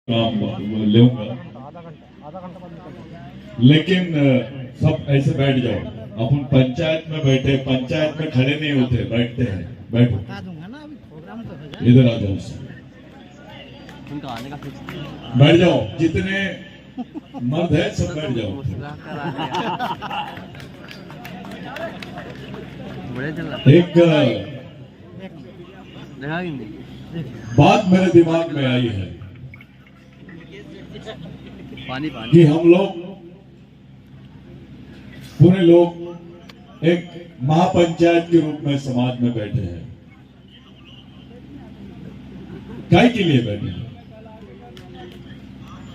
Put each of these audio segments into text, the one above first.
काम लूंगा, लेकिन सब ऐसे बैठ जाओ। अपन पंचायत में बैठे, पंचायत में खड़े नहीं होते, बैठते हैं। बैठो, इधर आ जाओ, बैठ जाओ। जितने मर्द है सब बैठ जाओ। एक बात मेरे दिमाग में आई है कि हम लोग पूरे लोग एक महापंचायत के रूप में समाज में बैठे हैं। काय के लिए बैठे हैं?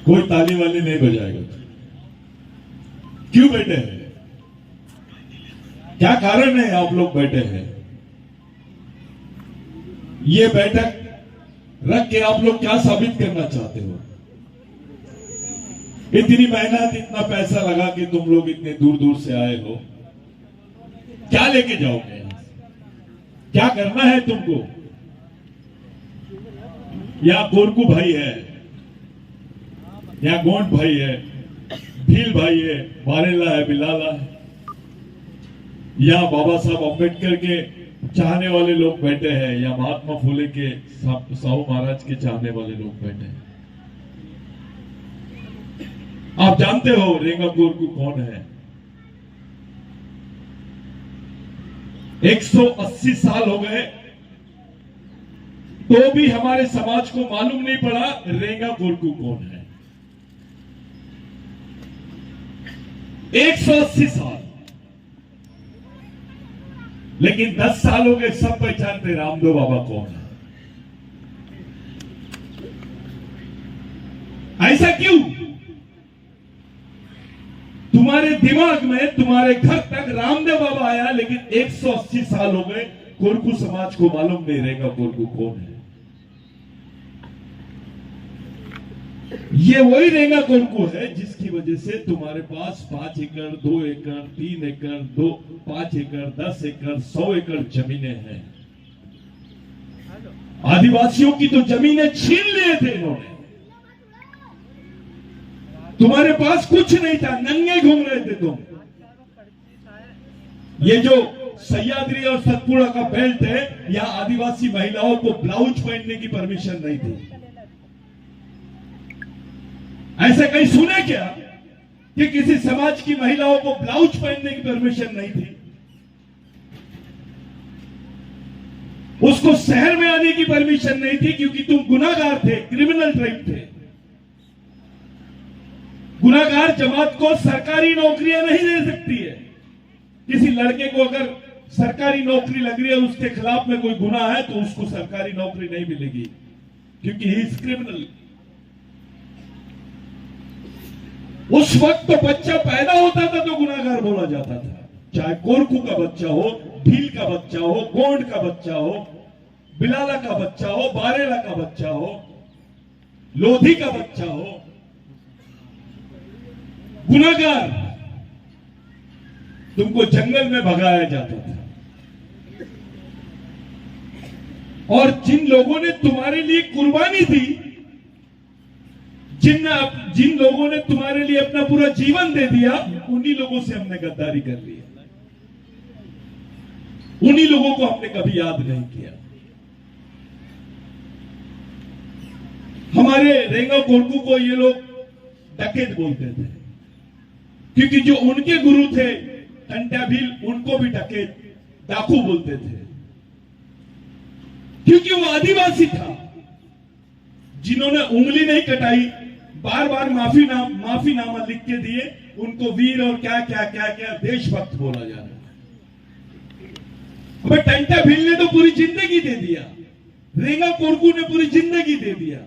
कोई ताली वाली नहीं बजाएगा। क्यों बैठे हैं? क्या कारण है आप लोग बैठे हैं? ये बैठक रख के आप लोग क्या साबित करना चाहते हो? इतनी मेहनत, इतना पैसा लगा के तुम लोग इतने दूर दूर से आए हो, क्या लेके जाओगे यहां से? क्या करना है तुमको? या गोरकू भाई है, या गोंड भाई है, भील भाई है, वारेला है, बिलाला है, या बाबा साहब अम्बेडकर के चाहने वाले लोग बैठे हैं, या महात्मा फुले के साहू महाराज के चाहने वाले लोग बैठे हैं। आप जानते हो रेंगा गोरकू कौन है? 180 साल हो गए तो भी हमारे समाज को मालूम नहीं पड़ा रेंगा गोरकू कौन है। 180 साल, लेकिन 10 साल हो गए सब पहचानते रामदेव बाबा कौन है। ऐसा क्यों? तुम्हारे दिमाग में, तुम्हारे घर तक रामदेव बाबा आया, लेकिन 180 साल हो गए गोरकू समाज को मालूम नहीं रहेगा गोरकू कौन है। ये वही रेंगा गोरकू है जिसकी वजह से तुम्हारे पास 5 एकड़, 2 एकड़, 3 एकड़, 5 एकड़, 10 एकड़, 100 एकड़ जमीनें हैं। आदिवासियों की तो जमीनें छीन लिए थे इन्होंने। तुम्हारे पास कुछ नहीं था, नंगे घूम रहे थे तुम। ये जो सह्याद्री और सतपुड़ा का बेल्ट है, यहां आदिवासी महिलाओं को ब्लाउज पहनने की परमिशन नहीं थी। ऐसा कहीं सुने क्या कि किसी समाज की महिलाओं को ब्लाउज पहनने की परमिशन नहीं थी? उसको शहर में आने की परमिशन नहीं थी क्योंकि तुम गुनाहगार थे, क्रिमिनल ट्राइब थे। गुनाहगार जमात को सरकारी नौकरियां नहीं दे सकती है। किसी लड़के को अगर सरकारी नौकरी लग रही है, उसके खिलाफ में कोई गुनाह है, तो उसको सरकारी नौकरी नहीं मिलेगी क्योंकि ही इज क्रिमिनल। उस वक्त तो बच्चा पैदा होता था तो गुनाहगार बोला जाता था, चाहे गोरकू का बच्चा हो, भील का बच्चा हो, गोंड का बच्चा हो, बिलाला का बच्चा हो, बारेला का बच्चा हो, लोधी का बच्चा हो, गुनाहगार। तुमको जंगल में भगाया जाता था। और जिन लोगों ने तुम्हारे लिए कुर्बानी दी, जिन लोगों ने तुम्हारे लिए अपना पूरा जीवन दे दिया, उन्हीं लोगों से हमने गद्दारी कर ली है। उन्हीं लोगों को हमने कभी याद नहीं किया। हमारे रेंगा गोरकू को ये लोग डकैत बोलते थे क्योंकि जो उनके गुरु थे टंटा भील, उनको भी डकैत, डाकू बोलते थे क्योंकि वो आदिवासी था। जिन्होंने उंगली नहीं कटाई, बार बार माफीनामा लिख के दिए, उनको वीर और क्या क्या क्या क्या देशभक्त बोला जा रहा है। अबे टंटा भील ने तो पूरी जिंदगी दे दिया, रेंगा गोरकू ने पूरी जिंदगी दे दिया,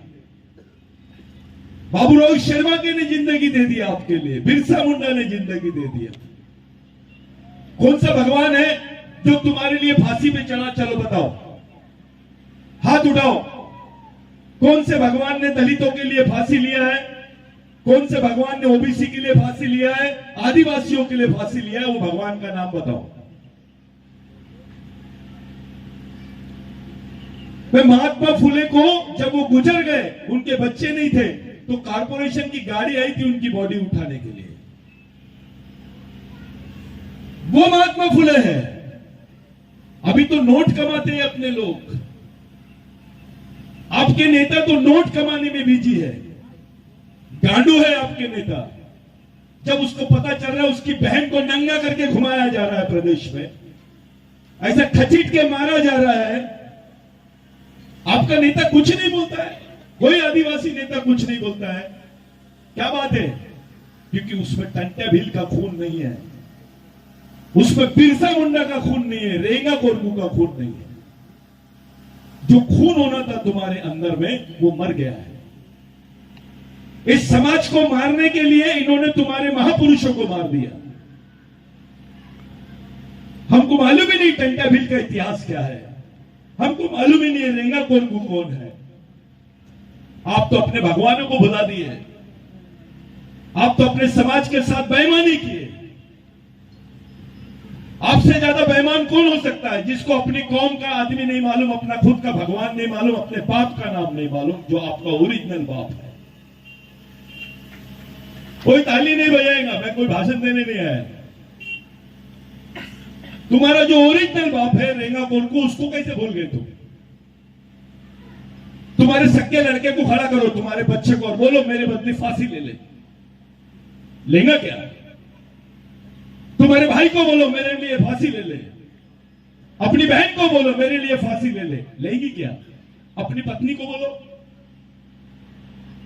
बाबूराव शर्मा के ने जिंदगी दे दिया आपके लिए, बिरसा मुंडा ने जिंदगी दे दिया। कौन सा भगवान है जो तुम्हारे लिए फांसी पे चढ़ा? चलो बताओ, हाथ उठाओ। कौन से भगवान ने दलितों के लिए फांसी लिया है? कौन से भगवान ने ओबीसी के लिए फांसी लिया है, आदिवासियों के लिए फांसी लिया है? वो भगवान का नाम बताओ। मैं महात्मा फुले को जब वो गुजर गए, उनके बच्चे नहीं थे, तो कारपोरेशन की गाड़ी आई थी उनकी बॉडी उठाने के लिए। वो महात्मा फुले है। अभी तो नोट कमाते हैं अपने लोग। आपके नेता तो नोट कमाने में बिजी है, गांडू है आपके नेता। जब उसको पता चल रहा है उसकी बहन को नंगा करके घुमाया जा रहा है प्रदेश में, ऐसा खचीट के मारा जा रहा है, आपका नेता कुछ नहीं बोलता है। कोई आदिवासी नेता कुछ नहीं बोलता है। क्या बात है? क्योंकि उसमें टंट्या भील का खून नहीं है, उसमें बिरसा मुंडा का खून नहीं है, रेंगा कोरकू का खून नहीं है। जो खून होना था तुम्हारे अंदर में वो मर गया है। इस समाज को मारने के लिए इन्होंने तुम्हारे महापुरुषों को मार दिया। हमको मालूम ही नहीं टंट्या भील का इतिहास क्या है, हमको मालूम ही नहीं है रेंगा कोरकू कौन है। आप तो अपने भगवानों को भुला दिए, आप तो अपने समाज के साथ बेईमानी किए। आपसे ज्यादा बेईमान कौन हो सकता है, जिसको अपनी कौम का आदमी नहीं मालूम, अपना खुद का भगवान नहीं मालूम, अपने बाप का नाम नहीं मालूम, जो आपका ओरिजिनल बाप है। कोई ताली नहीं बजाएगा, मैं कोई भाषण देने नहीं आया। तुम्हारा जो ओरिजिनल बाप है रेंगा कोरकू, उसको कैसे भूल गए तुम? तुम्हारे सक्के लड़के को खड़ा करो, तुम्हारे बच्चे को, और बोलो मेरे बदले फांसी ले ले। लेगा क्या? तुम्हारे भाई को बोलो मेरे लिए फांसी ले ले, अपनी बहन को बोलो मेरे लिए फांसी ले ले। लेगी क्या? अपनी पत्नी को बोलो।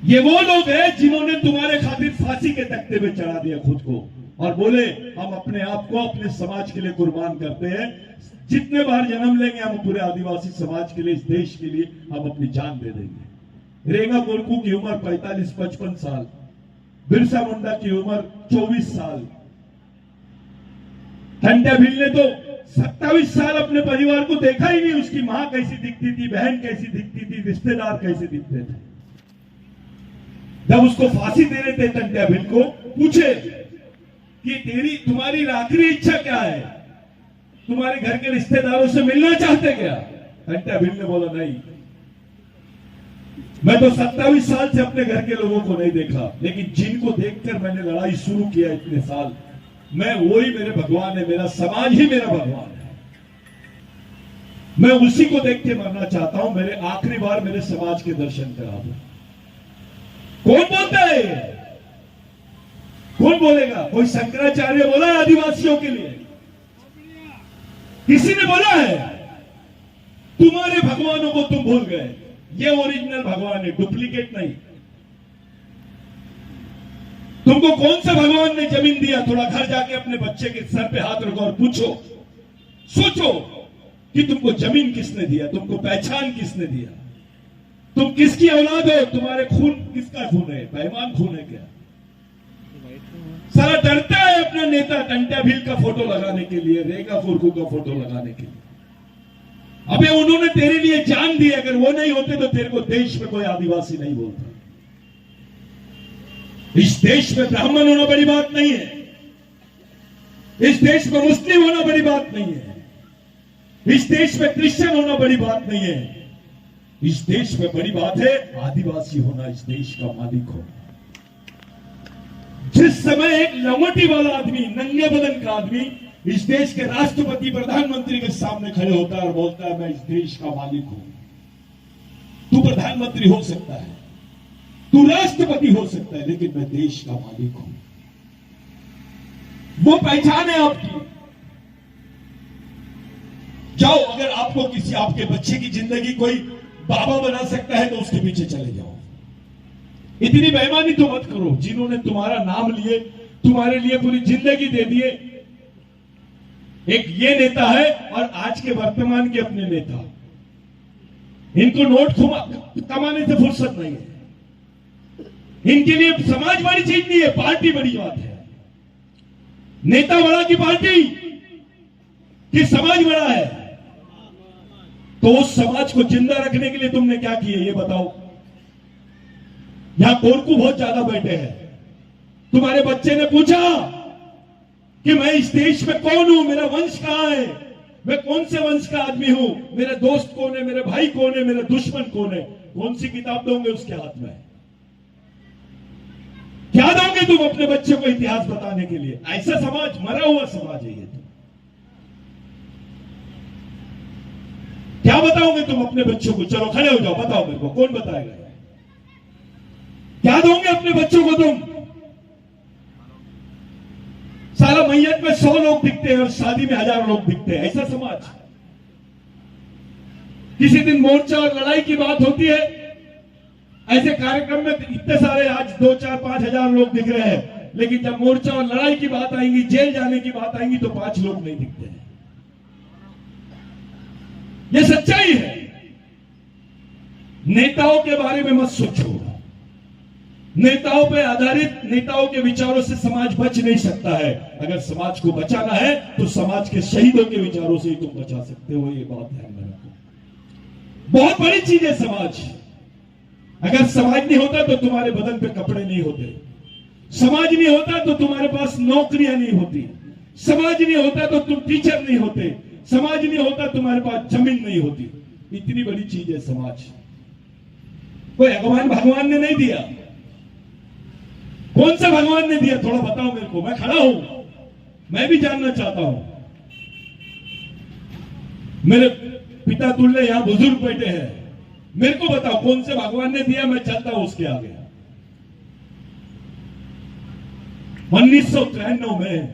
ये वो लोग हैं जिन्होंने तुम्हारे खातिर फांसी के तख्ते पे चढ़ा दिया खुद को, और बोले हम अपने आप को अपने समाज के लिए कुर्बान करते हैं। जितने बार जन्म लेंगे हम पूरे आदिवासी समाज के लिए, इस देश के लिए हम अपनी जान दे देंगे। रेंगा कोरकू की उम्र 45-55 साल, बिरसा मुंडा की उम्र 24 साल, टंट्या भील ने तो 27 साल अपने परिवार को देखा ही नहीं। उसकी मां कैसी दिखती थी, बहन कैसी दिखती थी, रिश्तेदार कैसे दिखते थे। जब उसको फांसी दे रहे थे टंट्या भील को, पूछे कि तुम्हारी आखिरी इच्छा क्या है, तुम्हारे घर के रिश्तेदारों से मिलना चाहते क्या? टंट्या भील ने बोला नहीं, मैं तो 27 साल से अपने घर के लोगों को नहीं देखा, लेकिन जिनको देखकर मैंने लड़ाई शुरू किया इतने साल, मैं वही मेरे भगवान है, मेरा समाज ही मेरा भगवान है। मैं उसी को देख के मरना चाहता हूं। मेरे आखिरी बार मेरे समाज के दर्शन करा दो। कौन बोलता है? कौन बोलेगा? कोई शंकराचार्य बोला है आदिवासियों के लिए? किसी ने बोला है? तुम्हारे भगवानों को तुम भूल गए। ये ओरिजिनल भगवान है, डुप्लीकेट नहीं। तुमको कौन सा भगवान ने जमीन दिया? थोड़ा घर जाके अपने बच्चे के सर पे हाथ रखो और पूछो, सोचो कि तुमको जमीन किसने दिया, तुमको पहचान किसने दिया, तुम किसकी औलाद हो, तुम्हारे खून किसका खून है? बेईमान खून है क्या? सारा डरता है अपना नेता टंट्या भील का फोटो लगाने के लिए, रेंगा कोरकू का फोटो लगाने के लिए। अबे उन्होंने तेरे लिए जान दी, अगर वो नहीं होते तो तेरे को देश में कोई आदिवासी नहीं बोलता। इस देश में ब्राह्मण होना बड़ी बात नहीं है, इस देश में मुस्लिम होना बड़ी बात नहीं है, इस देश में क्रिश्चियन होना बड़ी बात नहीं है। इस देश में बड़ी बात है आदिवासी होना, इस देश का मालिक होना। जिस समय एक लंगोटी वाला आदमी, नंगे बदन का आदमी इस देश के राष्ट्रपति प्रधानमंत्री के सामने खड़े होता है और बोलता है मैं इस देश का मालिक हूं। तू प्रधानमंत्री हो सकता है, तू राष्ट्रपति हो सकता है, लेकिन मैं देश का मालिक हूं। वो पहचान है आपकी। जाओ, अगर आपको किसी आपके बच्चे की जिंदगी कोई बाबा बना सकता है तो उसके पीछे चले जाओ। इतनी बेईमानी तो मत करो। जिन्होंने तुम्हारा नाम लिए, तुम्हारे लिए पूरी जिंदगी दे दिए, एक ये नेता है और आज के वर्तमान के अपने नेता, इनको नोट कमाने से फुर्सत नहीं है। इनके लिए समाज बड़ी चीज नहीं है, पार्टी बड़ी बात है। नेता बड़ा की पार्टी कि समाज बड़ा है? तो उस समाज को जिंदा रखने के लिए तुमने क्या किया ये बताओ। यहां कोरकू बहुत ज्यादा बैठे हैं। तुम्हारे बच्चे ने पूछा कि मैं इस देश में कौन हूं, मेरा वंश कहां है, मैं कौन से वंश का आदमी हूं, मेरे दोस्त कौन है, मेरे भाई कौन है, मेरा दुश्मन कौन है? कौन सी किताब दोगे उसके हाथ में? बताओगे तुम अपने बच्चों को इतिहास बताने के लिए? ऐसा समाज, मरा हुआ समाज है ये तो। क्या बताओगे तुम अपने बच्चों को? चलो खड़े हो जाओ, बताओ मेरे को, कौन बताएगा? क्या दोगे अपने बच्चों को तुम? साला मैयत में 100 लोग दिखते हैं और शादी में 1000 लोग दिखते हैं, ऐसा समाज। किसी दिन मोर्चा और लड़ाई की बात होती है, ऐसे कार्यक्रम में इतने सारे आज 2, 4, 5 हजार लोग दिख रहे हैं, लेकिन जब मोर्चा और लड़ाई की बात आएंगी, जेल जाने की बात आएंगी, तो 5 लोग नहीं दिखते हैं। यह सच्चाई है। नेताओं के बारे में मत सोचो। नेताओं पे आधारित, नेताओं के विचारों से समाज बच नहीं सकता है। अगर समाज को बचाना है तो समाज के शहीदों के विचारों से ही तुम बचा सकते हो। ये बात ध्यान में रखो। बहुत बड़ी चीज है समाज। अगर समाज नहीं होता तो तुम्हारे बदन पे कपड़े नहीं होते, समाज नहीं होता तो तुम्हारे पास नौकरियां नहीं होती, समाज नहीं होता तो तुम टीचर नहीं होते, समाज नहीं होता तुम्हारे पास जमीन नहीं होती। इतनी बड़ी चीज है समाज। कोई भगवान ने नहीं दिया। कौन सा भगवान ने दिया? थोड़ा बताओ मेरे को, मैं खड़ा हूं, मैं भी जानना चाहता हूं। मेरे पिता तुल्य यहां बुजुर्ग बैठे हैं, मेरे को बताओ कौन से भगवान ने दिया? मैं चलता हूं उसके आगे। 1993 में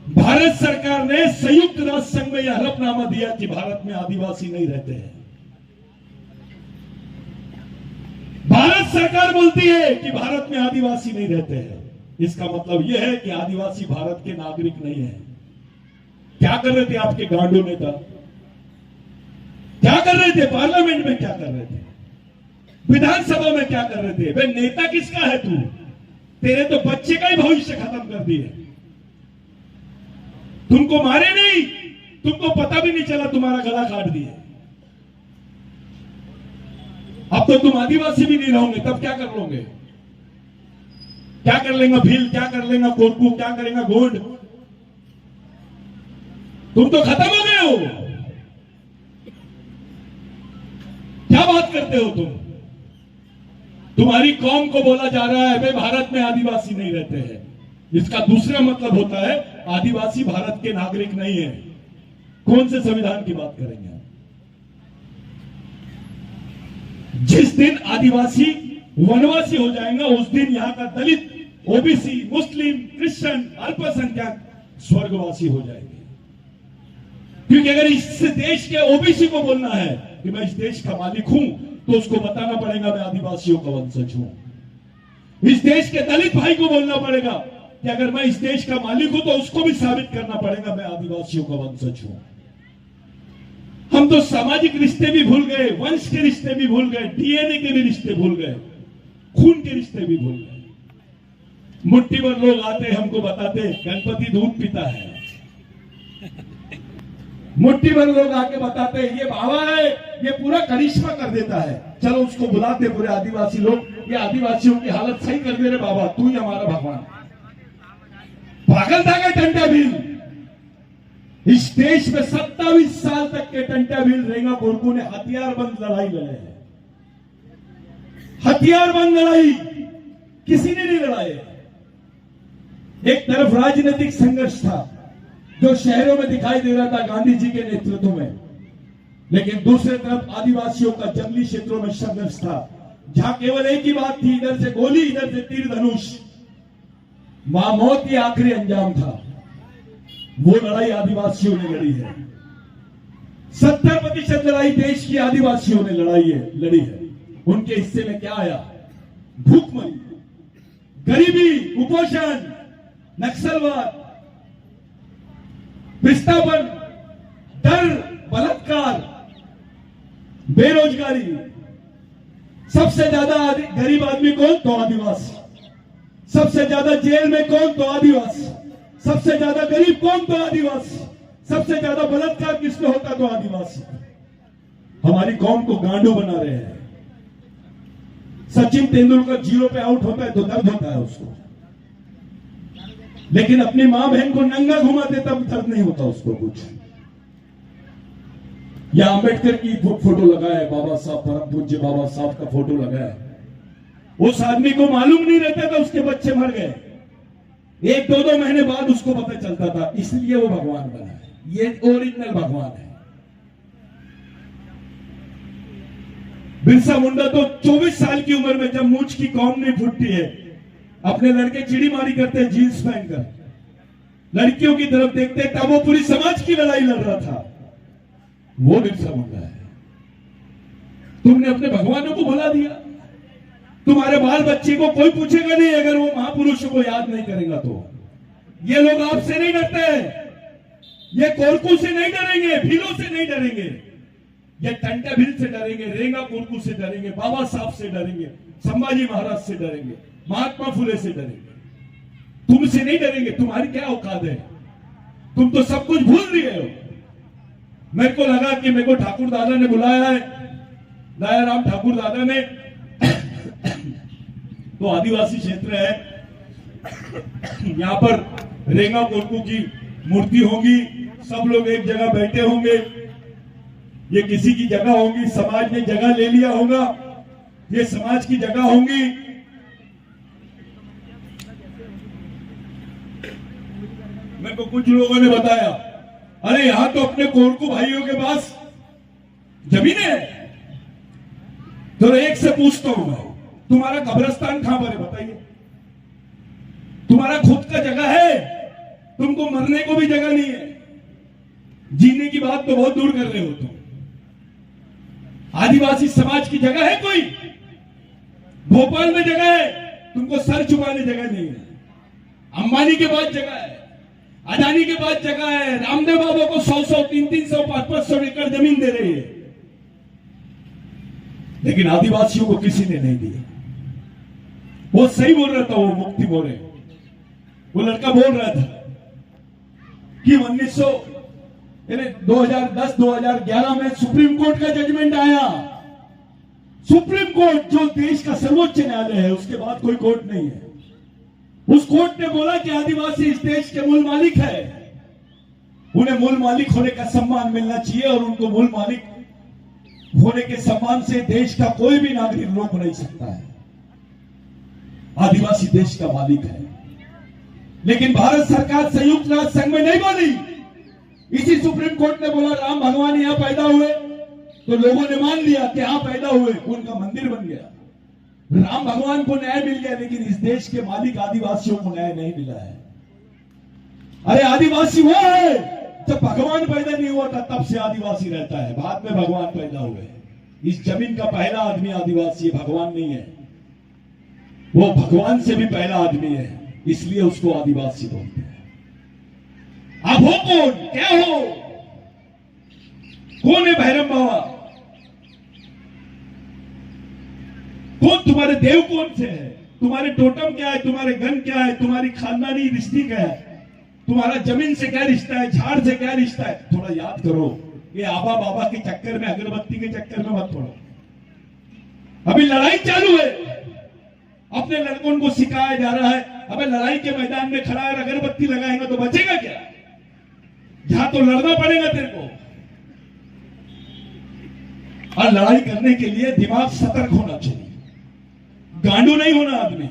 भारत सरकार ने संयुक्त राष्ट्र संघ में यह हलफनामा दिया कि भारत में आदिवासी नहीं रहते हैं। भारत सरकार बोलती है कि भारत में आदिवासी नहीं रहते हैं। इसका मतलब यह है कि आदिवासी भारत के नागरिक नहीं है। क्या कर रहे थे आपके गांडू नेता? क्या कर रहे थे? पार्लियामेंट में क्या कर रहे थे? विधानसभा में क्या कर रहे थे? वे नेता किसका है तू? तेरे तो बच्चे का ही भविष्य खत्म कर दिए। तुमको मारे नहीं, तुमको पता भी नहीं चला, तुम्हारा गला काट दिए। अब तो तुम आदिवासी भी नहीं रहोगे, तब क्या कर लोगे? क्या कर लेगा भील? क्या कर लेगा कोरकू? क्या करेगा गोंड? तुम तो खत्म हो गए हो। क्या बात करते हो तुम? तुम्हारी कौम को बोला जा रहा है भाई भारत में आदिवासी नहीं रहते हैं। इसका दूसरा मतलब होता है आदिवासी भारत के नागरिक नहीं है। कौन से संविधान की बात करेंगे? जिस दिन आदिवासी वनवासी हो जाएगा उस दिन यहां का दलित, ओबीसी, मुस्लिम, क्रिश्चियन, अल्पसंख्यक स्वर्गवासी हो जाएंगे। क्योंकि अगर इस देश के ओबीसी को बोलना है कि मैं इस देश का मालिक हूं, तो उसको बताना पड़ेगा मैं आदिवासियों का वंशज हूं। इस देश के दलित भाई को बोलना पड़ेगा कि अगर मैं इस देश का मालिक हूं, तो उसको भी साबित करना पड़ेगा मैं आदिवासियों का वंशज हूं। हम तो सामाजिक रिश्ते भी भूल गए, वंश के रिश्ते भी भूल गए, डीएनए के भी रिश्ते भूल गए, खून के रिश्ते भी भूल गए। मुट्ठी भर लोग आते हमको बताते गणपति दूध पीता है। मुट्ठी भर लोग आके बताते ये बाबा है, ये पूरा करिश्मा कर देता है। चलो उसको बुलाते पूरे आदिवासी लोग, ये आदिवासियों की हालत सही कर दे रहे बाबा, तू ही हमारा भगवान। पागल था क्या टंटा भील? इस देश में 27 साल तक के टंटा भील रेंगा कोरकू ने हथियारबंद लड़ाई लड़े है। हथियारबंद लड़ाई किसी ने नहीं लड़ाई। एक तरफ राजनीतिक संघर्ष था जो शहरों में दिखाई दे रहा था गांधी जी के नेतृत्व में, लेकिन दूसरी तरफ आदिवासियों का जंगली क्षेत्रों में संघर्ष था, जहां केवल एक ही बात थी, इधर से गोली इधर से तीर धनुष, मां मौत ही आखिरी अंजाम था। वो लड़ाई आदिवासियों ने लड़ी है। 70% लड़ाई देश की आदिवासियों ने लड़ी है। उनके हिस्से में क्या आया? भूखमरी, गरीबी, कुपोषण, नक्सलवाद, विस्थापन, डर, बलात्कार, बेरोजगारी। सबसे ज्यादा गरीब आदमी कौन? तो आदिवासी। सबसे ज्यादा जेल में कौन? तो आदिवासी। सबसे ज्यादा गरीब कौन? तो आदिवासी। सबसे ज्यादा बलात्कार किसमें होता? तो आदिवासी। हमारी कौम को गांडू बना रहे हैं। सचिन तेंदुलकर 0 पे आउट होता है तो दर्द होता है उसको, लेकिन अपनी मां बहन को नंगा घुमाते तब दर्द नहीं होता उसको कुछ। या अंबेडकर की फोटो लगा है, बाबा साहब, परम पूज्य बाबा साहब का फोटो लगा है। उस आदमी को मालूम नहीं रहता था उसके बच्चे मर गए, 1-2 महीने बाद उसको पता चलता था, इसलिए वो भगवान बना है। ये ओरिजिनल भगवान है। बिरसा मुंडा तो 24 साल की उम्र में, जब मूंछ की कौम नहीं फूटती है, अपने लड़के चिड़ीमारी करते हैं जींस पहनकर, लड़कियों की तरफ देखते, तब वो पूरी समाज की लड़ाई लड़ रहा था। वो बिरसा मुंडा है। तुमने अपने भगवानों को भुला दिया। तुम्हारे बाल बच्चे को कोई पूछेगा नहीं अगर वो महापुरुषों को याद नहीं करेगा तो। ये लोग आपसे नहीं डरते, ये कोरकू से नहीं डरेंगे, भीलों से नहीं डरेंगे, ये टंटा भील से डरेंगे, रेंगा कोरकू से डरेंगे, बाबा साहब से डरेंगे, संभाजी महाराज से डरेंगे, महात्मा फुले से डरेंगे। तुमसे नहीं डरेंगे। तुम्हारी क्या औकात है? तुम तो सब कुछ भूल रहे हो। मेरे को लगा कि मेरे को ठाकुर दादा ने बुलाया है, दयाराम ठाकुर दादा ने, तो आदिवासी क्षेत्र है, यहां पर रेंगा कोरकू की मूर्ति होगी, सब लोग एक जगह बैठे होंगे, ये किसी की जगह होगी, समाज ने जगह ले लिया होगा, ये समाज की जगह होंगी। मेरे को कुछ लोगों ने बताया, अरे यहां तो अपने कोरकू भाइयों के पास जमीन है। तो एक से पूछता हूं मैं, तुम्हारा कब्रिस्तान कहां पर है बताइए? तुम्हारा खुद का जगह है? तुमको मरने को भी जगह नहीं है। जीने की बात तो बहुत दूर कर रहे हो तुम। आदिवासी समाज की जगह है कोई? भोपाल में जगह है, तुमको सर छुपाने जगह नहीं है। अंबानी के बाद जगह है, अदानी के बाद जगह है, रामदेव बाबा को 100-100, 300-300, 500 एकड़ जमीन दे रही है, लेकिन आदिवासियों को किसी ने नहीं दिया। वो सही बोल रहा था, वो मुक्ति बोल रहे, वो लड़का बोल रहा था कि 2010-2011 में सुप्रीम कोर्ट का जजमेंट आया। सुप्रीम कोर्ट जो देश का सर्वोच्च न्यायालय है, उसके बाद कोई कोर्ट नहीं है। उस कोर्ट ने बोला कि आदिवासी इस देश के मूल मालिक है, उन्हें मूल मालिक होने का सम्मान मिलना चाहिए, और उनको मूल मालिक होने के सम्मान से देश का कोई भी नागरिक रोक नहीं सकता है। आदिवासी देश का मालिक है। लेकिन भारत सरकार संयुक्त राष्ट्र संघ में नहीं बोली। इसी सुप्रीम कोर्ट ने बोला राम भगवान यहां पैदा हुए, तो लोगों ने मान लिया कि यहां पैदा हुए, उनका मंदिर बन गया। राम भगवान को न्याय मिल गया, लेकिन इस देश के मालिक आदिवासियों को न्याय नहीं मिला है। अरे आदिवासी वो है, जब भगवान पैदा नहीं हुआ था तब से आदिवासी रहता है, बाद में भगवान पैदा हुए। इस जमीन का पहला आदमी आदिवासी है, भगवान नहीं है। वो भगवान से भी पहला आदमी है, इसलिए उसको आदिवासी बोलते हैं। आप हो कौन? क्या हो? कौन है भैरव बाबा? कौन तुम्हारे देव? कौन से है? तुम्हारे टोटम क्या है? तुम्हारे गन क्या है? तुम्हारी खानदानी रिश्ते क्या है? तुम्हारा जमीन से क्या रिश्ता है? झाड़ से क्या रिश्ता है? थोड़ा याद करो। ये आबा बाबा के चक्कर में, अगरबत्ती के चक्कर में मत पड़ो। अभी लड़ाई चालू है, अपने लड़कों को सिखाया जा रहा है। अबे लड़ाई के मैदान में खड़ा है, अगरबत्ती लगाएगा तो बचेगा क्या? जहां तो लड़ना पड़ेगा तेरे को। और लड़ाई करने के लिए दिमाग सतर्क होना चाहिए, गांडू नहीं होना आदमी।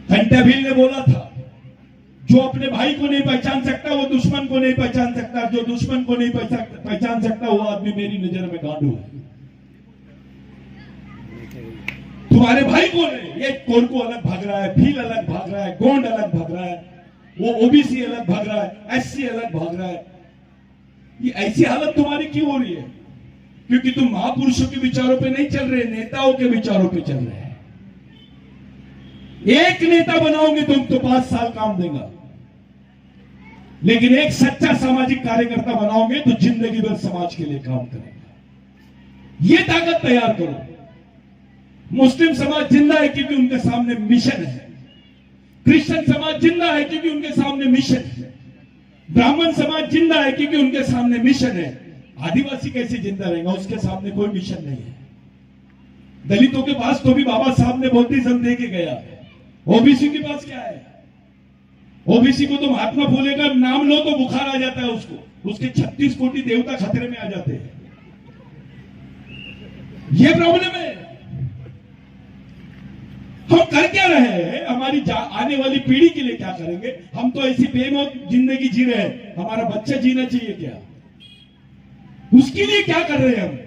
कंटेबिल ने बोला था, जो अपने भाई को नहीं पहचान सकता वो दुश्मन को नहीं पहचान सकता, जो दुश्मन को नहीं पहचान सकता वो आदमी मेरी नजर में गांडू है। तुम्हारे भाई कौन है? ये कोरकू अलग भाग रहा है, भील अलग भाग रहा है, गोंड अलग भाग रहा है, वो ओबीसी अलग भाग रहा है, एससी अलग भाग रहा है। ये ऐसी हालत तुम्हारी क्यों हो रही है? क्योंकि तुम महापुरुषों के विचारों पे नहीं चल रहे, नेताओं के विचारों पे चल रहे हैं। एक नेता बनाओगे तुम तो 5 साल काम देगा, लेकिन एक सच्चा सामाजिक कार्यकर्ता बनाओगे तो जिंदगी भर समाज के लिए काम करेगा। ये ताकत तैयार करो। मुस्लिम समाज जिंदा है क्योंकि उनके सामने मिशन है, क्रिश्चियन समाज जिंदा है क्योंकि उनके सामने मिशन है, ब्राह्मण समाज जिंदा है क्योंकि उनके सामने मिशन है। आदिवासी कैसे जिंदा रहेगा? उसके सामने कोई मिशन नहीं है। दलितों के पास तो भी बाबा साहब ने बौद्धिज्म दे के गया। ओबीसी के पास क्या है? ओबीसी को तो महात्मा फुले का नाम लो तो बुखार आ जाता है उसको, उसके 36 कोटि देवता खतरे में आ जाते हैं। ये प्रॉब्लम है। हम कर क्या रहे हैं, हमारी आने वाली पीढ़ी के लिए क्या करेंगे? हम तो ऐसी बेमौत जिंदगी जी रहे हैं, हमारा बच्चा जीना चाहिए क्या? उसके लिए क्या कर रहे हैं हम?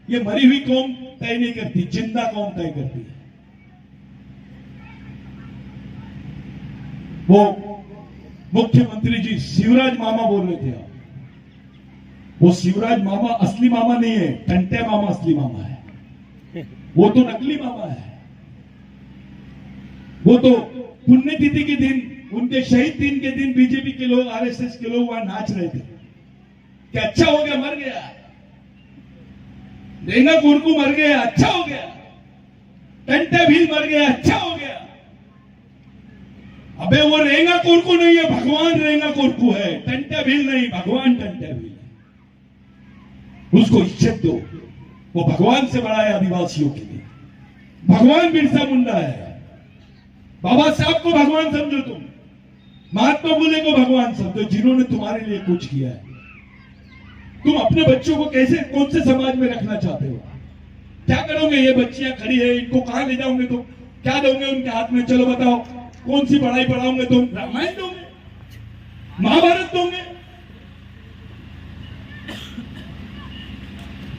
ये मरी हुई कौम तय नहीं करती, जिंदा कौम तय करती है। वो मुख्यमंत्री जी शिवराज मामा बोल रहे थे, वो शिवराज मामा असली मामा नहीं है, टंटे मामा असली मामा है, वो तो नकली मामा है। वो तो पुण्यतिथि के दिन, उनके शहीद दिन के दिन बीजेपी के लोग, आरएसएस के लोग वहां नाच रहे थे कि अच्छा हो गया, मर गया, रेंगा कुरकू मर गया, अच्छा हो गया, टंटा भील मर गया, अच्छा हो गया। अबे वो रेंगा कुरकू नहीं है, भगवान रेंगा कुरकू है, टंटा भील नहीं, भगवान टंटा भील है। उसको इज्जत दो, वो भगवान से बड़ा है आदिवासियों के लिए। भगवान बिरसा मुंडा है। बाबा साहब को भगवान समझो, तुम महात्मा फुले को भगवान समझो, जिन्होंने तुम्हारे लिए कुछ किया है। तुम अपने बच्चों को कैसे, कौन से समाज में रखना चाहते हो? क्या करोगे? ये बच्चियां खड़ी है, इनको कहां ले जाओगे? तुम क्या दोगे उनके हाथ में? चलो बताओ, कौन सी पढ़ाई पढ़ाओगे? तुम रामायण दोगे, महाभारत दोगे?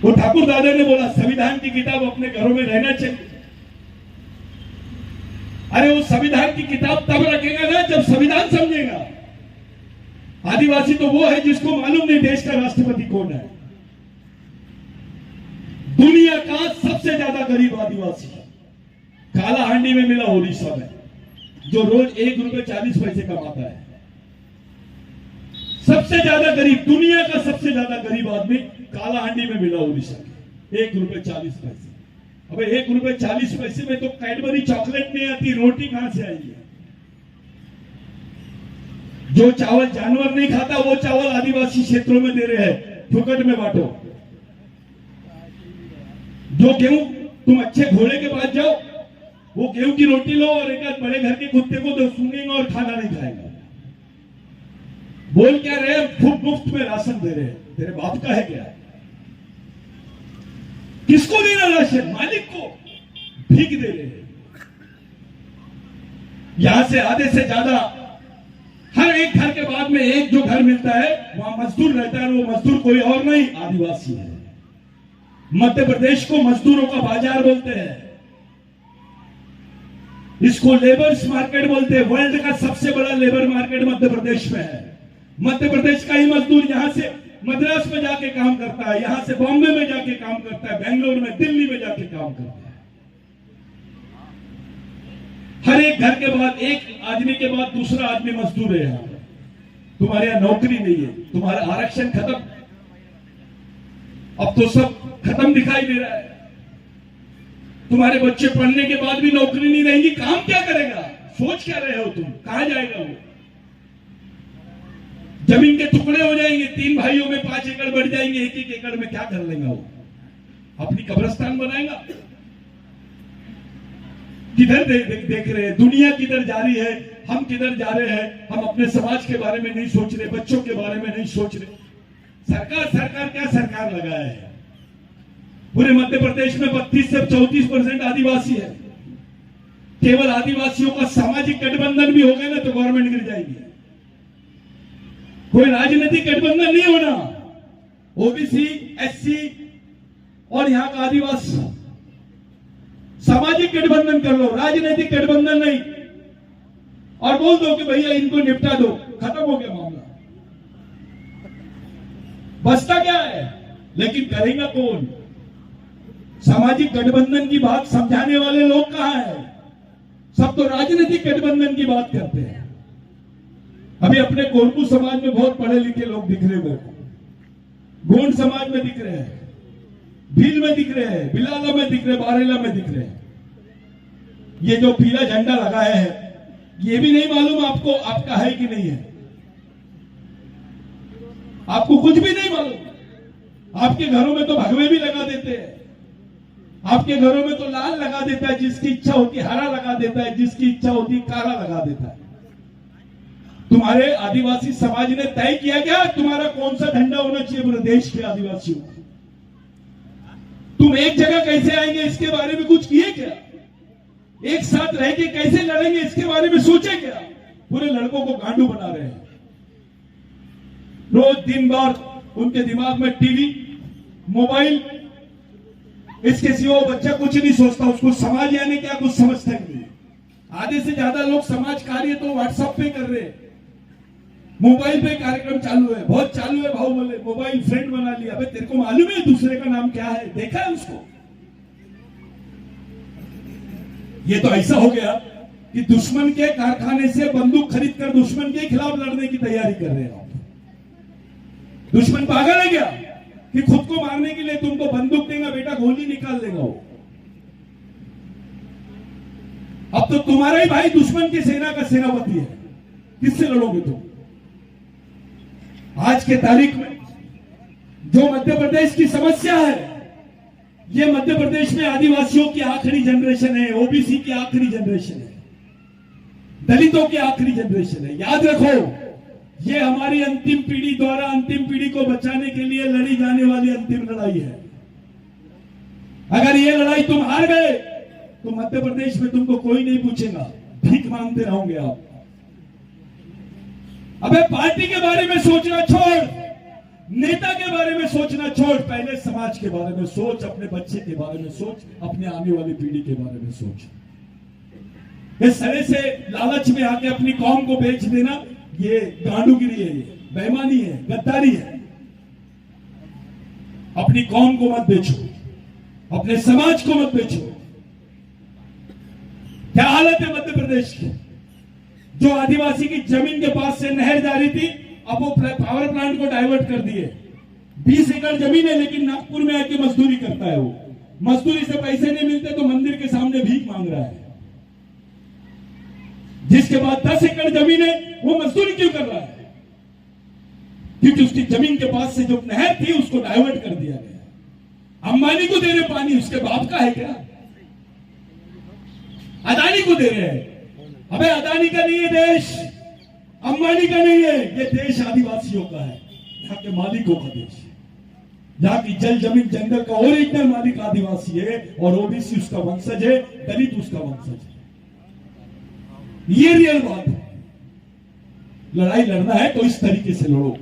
वो ठाकुर दादा ने बोला संविधान की किताब अपने घरों में रहना चाहिए। अरे वो संविधान की किताब तब रखेगा ना जब संविधान समझेगा। आदिवासी तो वो है जिसको मालूम नहीं देश का राष्ट्रपति कौन है। दुनिया का सबसे ज्यादा गरीब आदिवासी है, काला हांडी में मिला ओडिशा में, जो रोज ₹1.40 कमाता है। सबसे ज्यादा गरीब, दुनिया का सबसे ज्यादा गरीब आदमी काला हांडी में मिला ओडिशा के, ₹1.40। अबे ₹1.40 में तो कैडबरी चॉकलेट नहीं आती, रोटी कहां से आएगी? जो चावल जानवर नहीं खाता वो चावल आदिवासी क्षेत्रों में दे रहे हैं, फुकट में बांटो। जो गेहूं, तुम अच्छे घोड़े के पास जाओ, वो गेहूं की रोटी लो और एक बड़े घर के कुत्ते को दो, सूंघेगा और खाना नहीं खाएगा। बोल क्या रहे? खूब मुफ्त में राशन दे रहे हैं। तेरे बाप का है क्या? किसको देना राशन? मालिक को भीख दे रहे हैं। यहां से आधे से ज्यादा हर एक घर के बाद में एक जो घर मिलता है वहां मजदूर रहता है, वो मजदूर कोई और नहीं, आदिवासी है। मध्य प्रदेश को मजदूरों का बाजार बोलते हैं, इसको लेबर्स मार्केट बोलते हैं। वर्ल्ड का सबसे बड़ा लेबर मार्केट मध्य प्रदेश में है। मध्य प्रदेश का ही मजदूर यहां से मद्रास में जाके काम करता है, यहां से बॉम्बे में जाके काम करता है, बेंगलोर में, दिल्ली में जाके काम करता है। हर एक घर के बाद, एक आदमी के बाद दूसरा आदमी मजदूर है। यहां तुम्हारे यहां नौकरी नहीं है, तुम्हारा आरक्षण खत्म, अब तो सब खत्म दिखाई दे रहा है। तुम्हारे बच्चे पढ़ने के बाद भी नौकरी नहीं रहेगी, काम क्या करेगा? सोच क्या रहे हो तुम? कहां जाएगा वो? जमीन के टुकड़े हो जाएंगे, 3 भाइयों में 5 एकड़ बढ़ जाएंगे, 1-1 एकड़ में क्या कर लेगा वो? अपनी कब्रिस्तान बनाएगा? किधर देख रहे हैं? दुनिया किधर जा रही है, हम किधर जा रहे हैं? हम अपने समाज के बारे में नहीं सोच रहे, बच्चों के बारे में नहीं सोच रहे। सरकार क्या सरकार लगाया है? पूरे मध्य प्रदेश में 32 से 34% आदिवासी है। केवल आदिवासियों का सामाजिक गठबंधन भी हो गया ना तो गवर्नमेंट गिर जाएगी। कोई राजनीतिक गठबंधन नहीं होना, ओबीसी, एससी और यहां का आदिवासी सामाजिक गठबंधन कर लो, राजनीतिक गठबंधन नहीं। और बोल दो कि भैया इनको निपटा दो, खत्म हो गया मामला। बचता क्या है? लेकिन करेगा कौन? सामाजिक गठबंधन की बात समझाने वाले लोग कहां हैं? सब तो राजनीतिक गठबंधन की बात करते हैं। अभी अपने कोरकू समाज में बहुत पढ़े लिखे लोग दिख रहे हैं, गोंड समाज में दिख रहे हैं, भील में दिख रहे हैं, बिलाला में दिख रहे, बारेला में दिख रहे हैं। ये जो पीला झंडा लगाया है, ये भी नहीं मालूम आपको आपका है कि नहीं है। आपको कुछ भी नहीं मालूम। आपके घरों में तो भगवे भी लगा देते हैं, आपके घरों में तो लाल लगा देता है, जिसकी इच्छा होती है हरा लगा देता है, जिसकी इच्छा होती है काला लगा देता है। तुम्हारे आदिवासी समाज ने तय किया क्या तुम्हारा कौन सा झंडा होना चाहिए पूरे देश के आदिवासियों को? तुम एक जगह कैसे आएंगे इसके बारे में कुछ किए क्या? एक साथ रह के कैसे लड़ेंगे इसके बारे में सोचे क्या? पूरे लड़कों को गांडू बना रहे हैं। रोज दिन भर उनके दिमाग में टीवी, मोबाइल, इसके सिवा बच्चा कुछ नहीं सोचता। उसको समाज यानी क्या कुछ समझता ही नहीं। आधे से ज्यादा लोग समाज कार्य तो व्हाट्सएप पे कर रहे हैं, मोबाइल पे कार्यक्रम चालू है, बहुत चालू है। भाव बोले मोबाइल फ्रेंड बना लिया। अबे तेरे को मालूम है दूसरे का नाम क्या है? देखा है उसको? ये तो ऐसा हो गया कि दुश्मन के कारखाने से बंदूक खरीद कर दुश्मन के खिलाफ लड़ने की तैयारी कर रहे हो। दुश्मन पागल है क्या कि खुद को मारने के लिए तुमको बंदूक देगा, बेटा गोली निकाल देगा वो। अब तो तुम्हारा ही भाई दुश्मन की सेना का सेनापति है, किससे लड़ोगे तुम? आज के तारीख में जो मध्य प्रदेश की समस्या है, ये मध्य प्रदेश में आदिवासियों की आखिरी जनरेशन है, ओबीसी की आखिरी जनरेशन है, दलितों की आखिरी जनरेशन है। याद रखो, ये हमारी अंतिम पीढ़ी द्वारा अंतिम पीढ़ी को बचाने के लिए लड़ी जाने वाली अंतिम लड़ाई है। अगर ये लड़ाई तुम हार गए तो मध्य प्रदेश में तुमको कोई नहीं पूछेगा, भीख मांगते रहोगे आप। अबे पार्टी के बारे में सोचना छोड़, नेता के बारे में सोचना छोड़, पहले समाज के बारे में सोच, अपने बच्चे के बारे में सोच, अपने आने वाली पीढ़ी के बारे में सोच। इस तरह से लालच में आके अपनी कौम को बेच देना, ये गांडूगिरी है, ये बेईमानी है, गद्दारी है। अपनी कौम को मत बेचो, अपने समाज को मत बेचो। क्या हालत है मध्य प्रदेश की? जो आदिवासी की जमीन के पास से नहर जा रही थी, अब वो पावर प्लांट को डाइवर्ट कर दिए। 20 एकड़ जमीन है, लेकिन नागपुर में आके मजदूरी करता है वो। मजदूरी से पैसे नहीं मिलते तो मंदिर के सामने भीख मांग रहा है। जिसके बाद 10 एकड़ जमीन है, वो मजदूरी क्यों कर रहा है? क्योंकि उसकी जमीन के पास से जो नहर थी उसको डाइवर्ट कर दिया गया। अंबानी को दे रहे पानी, उसके बाप का है क्या? अदानी को दे रहे हैं। अबे अदानी का नहीं है देश, अंबानी का नहीं है, ये देश आदिवासियों का है, यहाँ के मालिकों का देश है। यहाँ की जल जमीन जंगल का ओरिजिनल मालिक आदिवासी है, और ओबीसी उसका वंशज है, दलित उसका वंशज है। ये रियल बात है। लड़ाई लड़ना है तो इस तरीके से लड़ो,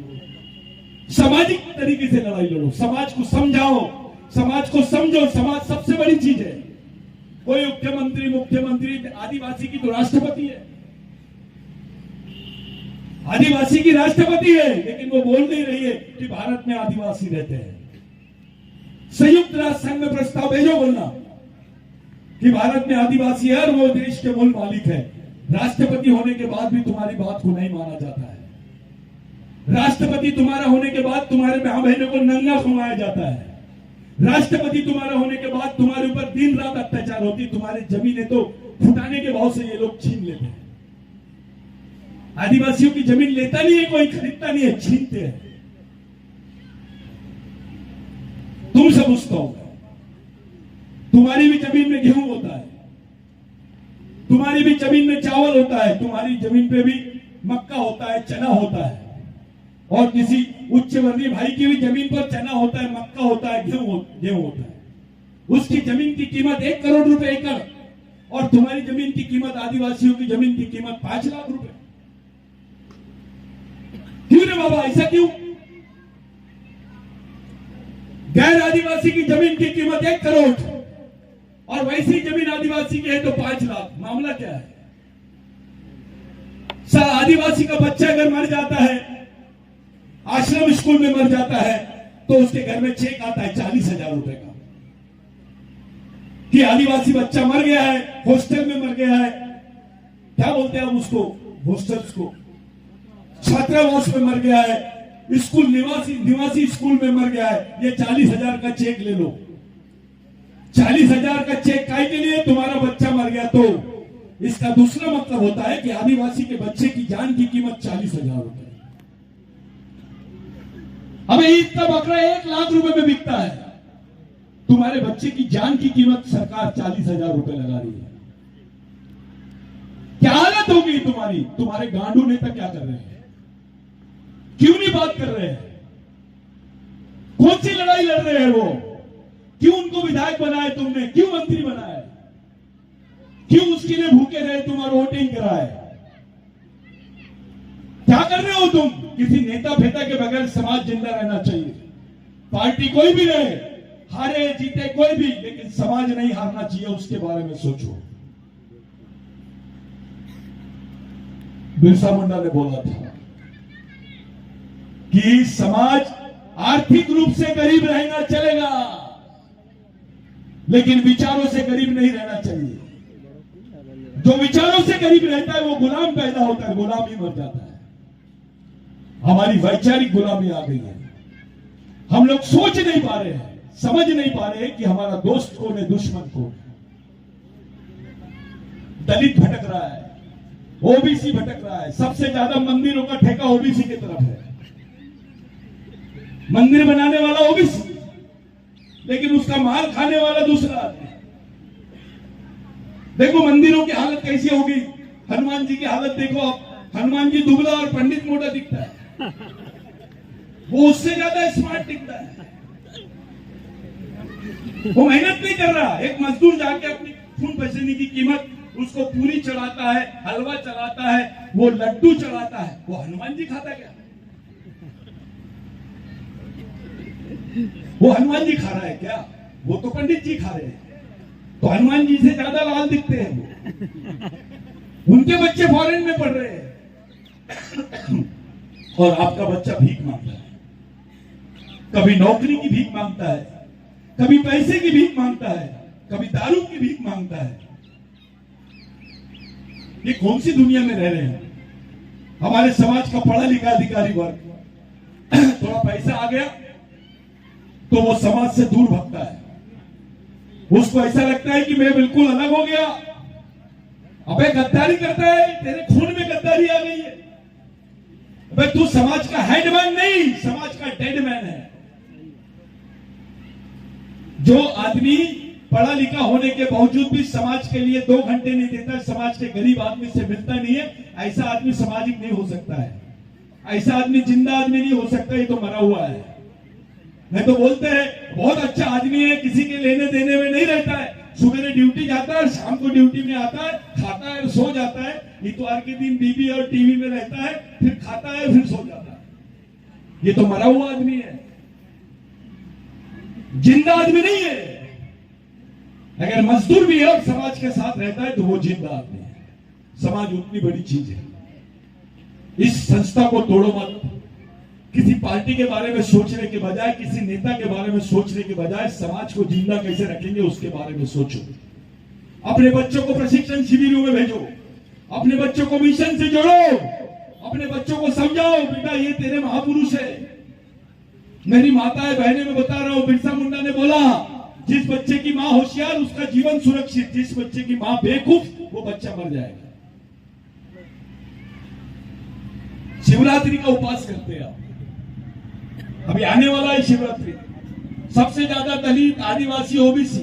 सामाजिक तरीके से लड़ाई लड़ो, समाज को समझाओ, समाज को समझो। समाज सबसे बड़ी चीज है। कोई मुख्यमंत्री आदिवासी की तो राष्ट्रपति है, आदिवासी की राष्ट्रपति है, लेकिन वो बोल नहीं रही है कि भारत में आदिवासी रहते हैं। संयुक्त राष्ट्र संघ में प्रस्ताव भेजो, बोलना कि भारत में आदिवासी है और वो देश के मूल मालिक है। राष्ट्रपति होने के बाद भी तुम्हारी बात को नहीं माना जाता है। राष्ट्रपति तुम्हारा होने के बाद तुम्हारे बहन बहनों को नंगा घुमाया जाता है। राष्ट्रपति तुम्हारा होने के बाद तुम्हारे ऊपर दिन रात अत्याचार होती। तुम्हारी जमीनें तो फुटाने के भाव से ये लोग छीन लेते हैं। आदिवासियों की जमीन लेता नहीं है कोई, खरीदता नहीं है, छीनते हैं। तुम सब उसका होगा। तुम्हारी भी जमीन में गेहूं होता है, तुम्हारी भी जमीन में चावल होता है, तुम्हारी जमीन पे भी मक्का होता है, चना होता है, और किसी उच्च वर्गीय भाई की भी जमीन पर चना होता है, मक्का होता है, गेहूं होता है। उसकी जमीन की कीमत 1 करोड़ रुपए एकड़, और तुम्हारी जमीन की कीमत, आदिवासियों की जमीन की कीमत 5 लाख रुपए। क्यों रे बाबा, ऐसा क्यों? गैर आदिवासी की जमीन की कीमत 1 करोड़ और वैसी जमीन आदिवासी की है तो 5 लाख। मामला क्या है? सर, आदिवासी का बच्चा अगर मर जाता है, आश्रम स्कूल में मर जाता है, तो उसके घर में चेक आता है 40,000 रुपए का कि आदिवासी बच्चा मर गया है, हॉस्टल में मर गया है। क्या बोलते हैं हम उसको? हॉस्टल्स को। छात्रावास में मर गया है, स्कूल निवासी स्कूल में मर गया है, ये 40,000 का चेक ले लो। 40,000 का चेक काय के लिए? तुम्हारा बच्चा मर गया तो। इसका दूसरा मतलब होता है कि आदिवासी के बच्चे की जान की कीमत 40,000 रुपए। अब ईद का बकरा 1 लाख रुपए में बिकता है, तुम्हारे बच्चे की जान की कीमत सरकार 40,000 रुपए लगा रही है। क्या हालत होगी तुम्हारी? तुम्हारे गांडू नेता क्या कर रहे हैं? क्यों नहीं बात कर रहे हैं? कौन सी लड़ाई लड़ रहे हैं वो? क्यों उनको विधायक बनाए तुमने? क्यों मंत्री बनाए? क्यों उसके लिए भूखे रहे तुम और वोटिंग कराए? क्या कर रहे हो तुम? किसी नेता फेता के बगैर समाज जिंदा रहना चाहिए। पार्टी कोई भी रहे, हारे जीते कोई भी, लेकिन समाज नहीं हारना चाहिए। उसके बारे में सोचो। बिरसा मुंडा ने बोला था कि समाज आर्थिक रूप से गरीब रहना चलेगा, लेकिन विचारों से गरीब नहीं रहना चाहिए। जो विचारों से गरीब रहता है वो गुलाम पैदा होता है, गुलाम ही मर जाता है। हमारी वैचारिक गुलामी आ गई है। हम लोग सोच नहीं पा रहे हैं, समझ नहीं पा रहे हैं कि हमारा दोस्त कौन है, दुश्मन कौन है। दलित भटक रहा है, ओबीसी भटक रहा है। सबसे ज्यादा मंदिरों का ठेका ओबीसी की तरफ है। मंदिर बनाने वाला ओबीसी, लेकिन उसका माल खाने वाला दूसरा आदमी। देखो मंदिरों की हालत कैसी होगी। हनुमान जी की हालत देखो आप। हनुमान जी दुबला और पंडित मोटा दिखता है, वो उससे ज्यादा स्मार्ट दिखता है। वो मेहनत नहीं कर रहा। एक मजदूर जाके अपनी खून पसीने की कीमत उसको पूरी चढ़ाता है, हलवा चढ़ाता है, वो लड्डू चढ़ाता है। वो हनुमान जी खाता क्या? वो हनुमान जी खा रहा है क्या? वो तो पंडित जी खा रहे हैं। तो हनुमान जी से ज्यादा लाल दिखते हैं वो। उनके बच्चे फॉरेन में पढ़ रहे हैं और आपका बच्चा भीख मांगता है। कभी नौकरी की भीख मांगता है, कभी पैसे की भीख मांगता है, कभी दारू की भीख मांगता है। ये कौन सी दुनिया में रह रहे हैं? हमारे समाज का पढ़ा लिखा अधिकारी वर्ग थोड़ा पैसा आ गया तो वो समाज से दूर भगता है। उसको ऐसा लगता है कि मैं बिल्कुल अलग हो गया। अबे गद्दारी करता है, तेरे खून में गद्दारी आ गई है। अबे तू समाज का हेडमैन नहीं, समाज का डेडमैन है। जो आदमी पढ़ा लिखा होने के बावजूद भी समाज के लिए 2 घंटे नहीं देता, समाज के गरीब आदमी से मिलता नहीं है, ऐसा आदमी सामाजिक नहीं हो सकता है। ऐसा आदमी जिंदा आदमी नहीं हो सकता। ये तो मरा हुआ है। नहीं तो बोलते हैं बहुत अच्छा आदमी है, किसी के लेने देने में नहीं रहता है। सुबह ड्यूटी जाता है, शाम को ड्यूटी में आता है, खाता है और सो जाता है। इतवार के दिन बीबी और टीवी में रहता है, फिर खाता है, फिर सो जाता है। ये तो मरा हुआ आदमी है, जिंदा आदमी नहीं है। अगर मजदूर भी है और समाज के साथ रहता है तो वो जिंदा आदमी है। समाज उतनी बड़ी चीज है। इस संस्था को तोड़ो मत। किसी पार्टी के बारे में सोचने के बजाय, किसी नेता के बारे में सोचने के बजाय, समाज को जिंदा कैसे रखेंगे उसके बारे में सोचो। अपने बच्चों को प्रशिक्षण शिविरों में भेजो, अपने बच्चों को मिशन से जोड़ो, अपने बच्चों को समझाओ बेटा ये तेरे महापुरुष है। मेरी माताएं बहनें में बता रहा हूं, बिरसा मुंडा ने बोला जिस बच्चे की मां होशियार उसका जीवन सुरक्षित, जिस बच्चे की मां बेवकूफ वो बच्चा मर जाएगा। शिवरात्रि का उपवास करते हैं आप। अभी आने वाला है शिवरात्रि। सबसे ज्यादा दलित, आदिवासी, ओबीसी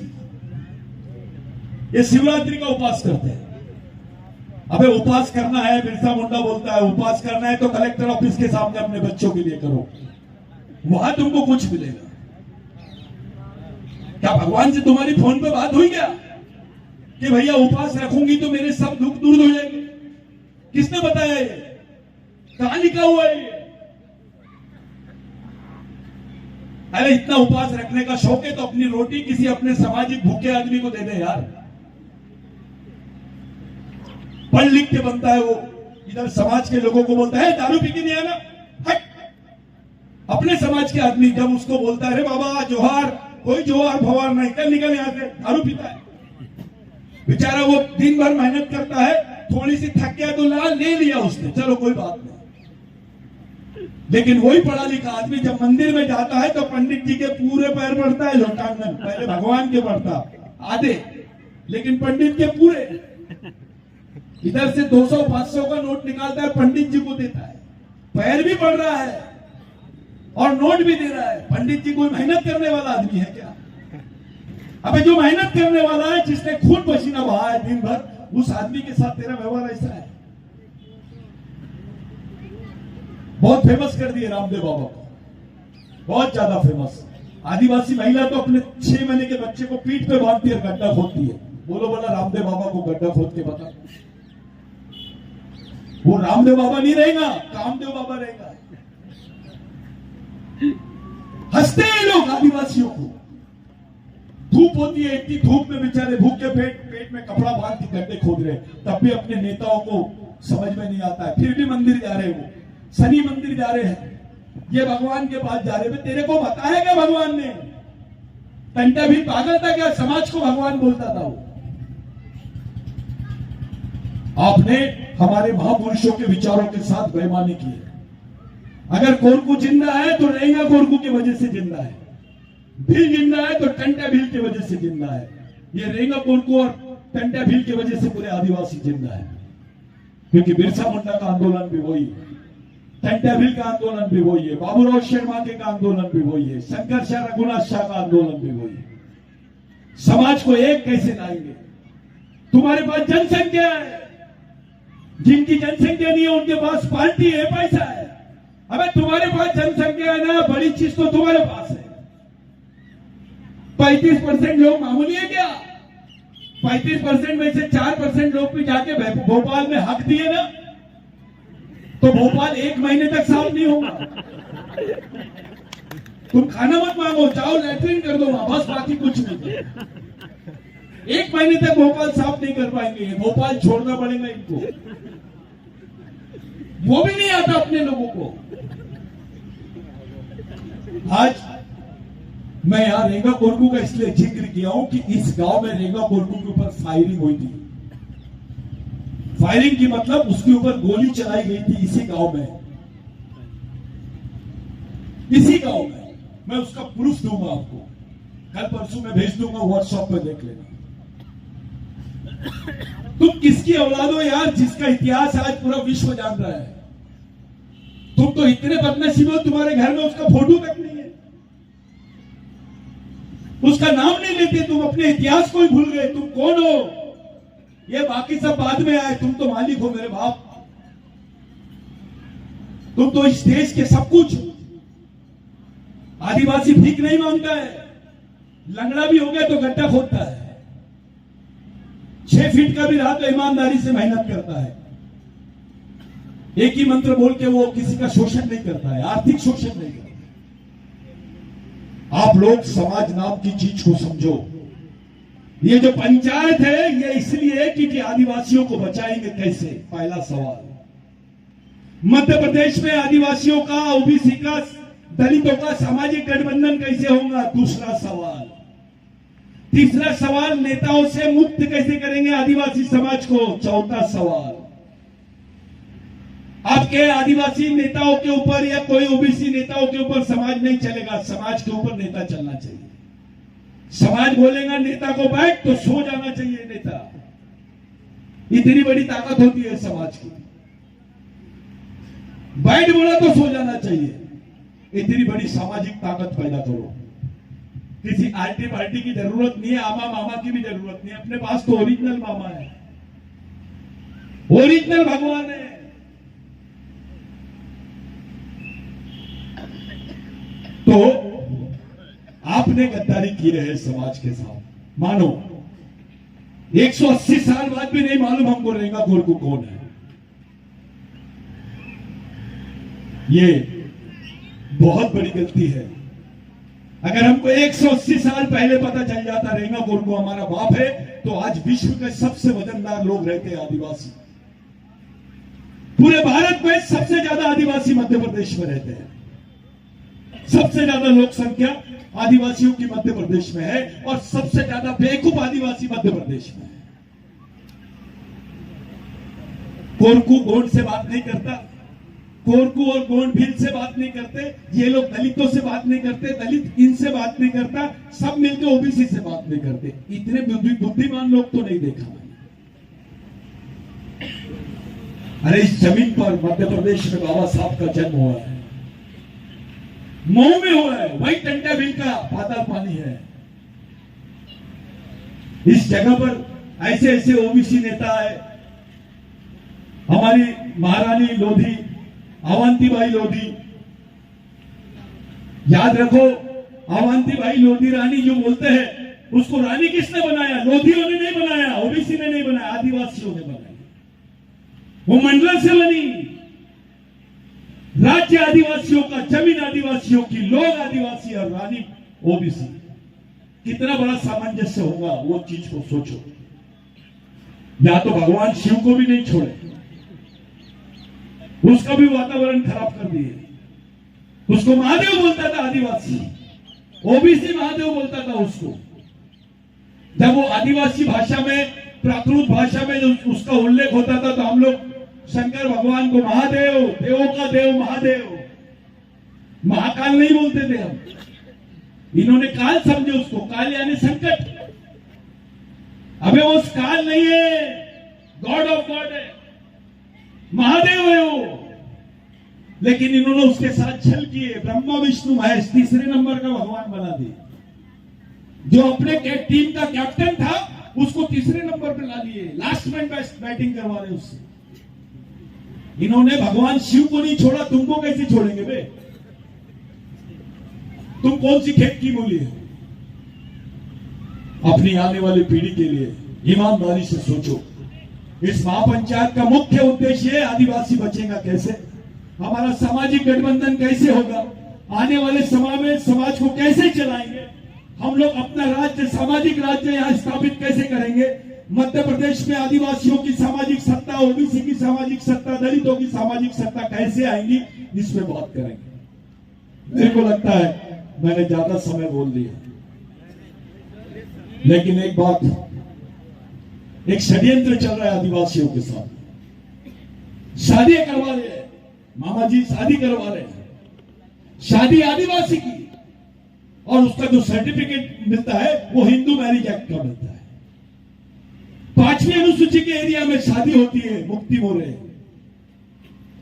ये शिवरात्रि का उपवास करते हैं। अबे उपवास करना है, बिरसा मुंडा बोलता है उपवास करना है तो कलेक्टर ऑफिस के सामने अपने बच्चों के लिए करो, वहां तुमको कुछ मिलेगा। क्या भगवान से तुम्हारी फोन पे बात हुई क्या कि भैया उपवास रखूंगी तो मेरे सब दुख दूर हो जाएंगे? किसने बताया? ये कहां लिखा हुआ है? ये अरे इतना उपवास रखने का शौक है तो अपनी रोटी किसी अपने सामाजिक भूखे आदमी को दे दे यार। पढ़ लिख के बनता है वो, इधर समाज के लोगों को बोलता है दारू पी के नहीं आना। हट। अपने समाज के आदमी जब उसको बोलता है अरे बाबा जोहार, कोई जोहार भवार नहीं, कल निकल यहां से, दारू पीता है। बेचारा वो दिन भर मेहनत करता है, थोड़ी सी थक गया तो ले लिया उसने, चलो कोई बात नहीं। लेकिन वही पढ़ा लिखा आदमी जब मंदिर में जाता है तो पंडित जी के पूरे पैर पड़ता है, लोटांगन पहले भगवान के पड़ता आधे, लेकिन पंडित के पूरे। इधर से 200-500 का नोट निकालता है, पंडित जी को देता है। पैर भी पड़ रहा है और नोट भी दे रहा है। पंडित जी कोई मेहनत करने वाला आदमी है क्या? अबे जो मेहनत करने वाला है, जिसने खून पसीना बहाया है दिन भर, उस आदमी के साथ तेरा व्यवहार ऐसा है। बहुत फेमस कर दिए रामदेव बाबा को, बहुत ज्यादा फेमस। आदिवासी महिला तो अपने 6 महीने के बच्चे को पीठ पे बांधती है, गड्ढा खोदती है। बोलो बोला रामदेव बाबा को गड्ढा खोद के बता। वो रामदेव बाबा नहीं रहेगा, कामदेव बाबा रहेगा। हंसते हैं लोग आदिवासियों को। धूप होती है, इतनी धूप में बेचारे भूखे पेट में कपड़ा बांध के गड्ढे खोद रहे, तब भी अपने नेताओं को समझ में नहीं आता है, फिर भी मंदिर जा रहे हो, शनि मंदिर जा रहे हैं, ये भगवान के पास जा रहे हैं। तेरे को बताया क्या भगवान ने? टंटा भी पागल था क्या? समाज को भगवान बोलता था वो। आपने हमारे महापुरुषों के विचारों के साथ बेईमानी की है। अगर कोरकू जिंदा है तो रहेगा कोरकू की वजह से जिंदा है, भील जिंदा है तो टंटा भील की वजह से जिंदा है। ये रेंगा कोरकू और टंटा भील की वजह से पूरे आदिवासी जिंदा है, क्योंकि बिरसा मुंडा का आंदोलन भी वही है, टंटा भील का आंदोलन भी वही है, बाबूराव शर्मा के का आंदोलन भी वही है, शंकर शाह रघुनाथ शाह का आंदोलन भी वही है। समाज को एक कैसे लाएंगे? तुम्हारे पास जनसंख्या है, जिनकी जनसंख्या नहीं है उनके पास पार्टी है, पैसा है। अबे तुम्हारे पास जनसंख्या है ना, बड़ी चीज तो तुम्हारे पास है। 35% लोग मामूली है क्या? 35% में से 4% लोग भी जाके भोपाल में हक दिए ना, तो भोपाल 1 महीने तक साफ नहीं होगा। तुम खाना मत मांगो, जाओ लैट्रिन कर दो वहां, बस बाकी कुछ नहीं। 1 महीने तक भोपाल साफ नहीं कर पाएंगे, भोपाल छोड़ना पड़ेगा इनको। वो भी नहीं आता अपने लोगों को। आज मैं यहां रेंगा कोरकू का इसलिए जिक्र किया हूं कि इस गांव में रेंगा कोरकू के ऊपर फायरिंग हुई थी। फायरिंग की मतलब उसके ऊपर गोली चलाई गई थी इसी गांव में, इसी गांव में। मैं उसका प्रूफ दूंगा आपको, कल परसों में भेज दूंगा, व्हाट्सएप पे देख लेना। तुम किसकी औलाद हो यार, जिसका इतिहास आज पूरा विश्व जान रहा है? तुम तो इतने बदनसीब हो, तुम्हारे घर में उसका फोटो तक नहीं है, उसका नाम नहीं लेते, तुम अपने इतिहास को ही भूल गए। तुम कौन हो? ये बाकी सब बाद में आए, तुम तो मालिक हो मेरे बाप। तुम तो इस देश के सब कुछ हो। आदिवासी भीख नहीं मांगता है, लंगड़ा भी हो गया तो गड्ढा खोदता है, 6 फीट का भी रहा तो ईमानदारी से मेहनत करता है। एक ही मंत्र बोल के वो किसी का शोषण नहीं करता है, आर्थिक शोषण नहीं करता। आप लोग समाज नाम की चीज को समझो। ये जो पंचायत है ये इसलिए कि आदिवासियों को बचाएंगे कैसे? पहला सवाल। मध्य प्रदेश में आदिवासियों का, ओबीसी का, दलितों का सामाजिक गठबंधन कैसे होगा? दूसरा सवाल। तीसरा सवाल, नेताओं से मुक्त कैसे करेंगे आदिवासी समाज को? चौथा सवाल। आपके आदिवासी नेताओं के ऊपर या कोई ओबीसी नेताओं के ऊपर समाज नहीं चलेगा, समाज के ऊपर नेता चलना चाहिए। समाज बोलेगा नेता को बैठ तो सो जाना चाहिए नेता। इतनी बड़ी ताकत होती है समाज की। बैठ बोला तो सो जाना चाहिए, इतनी बड़ी सामाजिक ताकत पैदा करो। किसी आरटी पार्टी की जरूरत नहीं है, आमा मामा की भी जरूरत नहीं है। अपने पास तो ओरिजिनल मामा है, ओरिजिनल भगवान है। तो आपने गद्दारी की रहे समाज के साथ, मानो 180 साल बाद भी नहीं मालूम हमको रेंगा कोरकू कौन है। ये बहुत बड़ी गलती है। अगर हमको 180 साल पहले पता चल जाता रेंगा कोरकू हमारा बाप है, तो आज विश्व के सबसे वजनदार लोग रहते हैं आदिवासी। पूरे भारत में सबसे ज्यादा आदिवासी मध्य प्रदेश में रहते हैं। सबसे ज्यादा लोक संख्या आदिवासियों की मध्य प्रदेश में है और सबसे ज्यादा बेवकूफ आदिवासी मध्य प्रदेश में है। कोरकू गोंड से बात नहीं करता, कोरकू और गोंड भील से बात नहीं करते, ये लोग दलितों से बात नहीं करते, दलित इनसे बात नहीं करता, सब मिलकर ओबीसी से बात नहीं करते। इतने बुद्धिमान लोग तो नहीं देखा मैंने। अरे इस जमीन पर मध्य प्रदेश में बाबा साहब का जन्म हुआ है, मऊ में हुआ है, वही टंटा भील का पाताल पानी है। इस जगह पर ऐसे ऐसे ओबीसी नेता है। हमारी महारानी लोधी, अवंतीबाई लोधी, याद रखो, अवंतीबाई लोधी रानी जो बोलते हैं उसको रानी किसने बनाया? लोधियों ने नहीं बनाया, ओबीसी ने नहीं बनाया, आदिवासियों ने बनाया। वो मंडल से बनी। राज्य आदिवासियों का, जमीन आदिवासियों की, लोग आदिवासी और रानी ओबीसी। कितना बड़ा सामंजस्य होगा, वो चीज को सोचो। या तो भगवान शिव को भी नहीं छोड़े, उसका भी वातावरण खराब कर दिए। उसको महादेव बोलता था आदिवासी, ओबीसी महादेव बोलता था उसको। जब वो आदिवासी भाषा में, प्राकृत भाषा में जो उसका उल्लेख होता था, तो हम लोग शंकर भगवान को महादेव, देवों का देव महादेव, महाकाल नहीं बोलते थे हम। इन्होंने काल समझे उसको, काल यानी संकट। अबे वो काल नहीं है, गॉड ऑफ गॉड है, महादेव है वो। लेकिन इन्होंने उसके साथ छल किए, ब्रह्मा विष्णु महेश तीसरे नंबर का भगवान बना दिए। जो अपने टीम का कैप्टन था उसको तीसरे नंबर पे ला लिए, लास्ट मैन बैटिंग करवा रहे उससे। इन्होंने भगवान शिव को नहीं छोड़ा, तुमको कैसे छोड़ेंगे बे? तुम कौन सी खेत की बोली है? अपनी आने वाली पीढ़ी के लिए ईमानदारी से सोचो। इस महापंचायत का मुख्य उद्देश्य है आदिवासी बचेगा कैसे, हमारा सामाजिक गठबंधन कैसे होगा, आने वाले समय में समाज को कैसे चलाएंगे, हम लोग अपना राज्य, सामाजिक राज्य यहां स्थापित कैसे करेंगे, मध्य प्रदेश में आदिवासियों की सामाजिक सत्ता, ओबीसी की सामाजिक सत्ता, दलितों की सामाजिक सत्ता कैसे आएंगी, इसमें बात करेंगे। मेरे को लगता है मैंने ज्यादा समय बोल दिया, लेकिन एक बात, एक षड्यंत्र चल रहा है आदिवासियों के साथ। शादी करवा रहे हैं मामा जी, शादी करवा रहे हैं, शादी आदिवासी की, और उसका जो सर्टिफिकेट मिलता है वो हिंदू मैरिज एक्ट का मिलता है। 5वीं अनुसूची के एरिया में शादी होती है, मुक्ति मोरे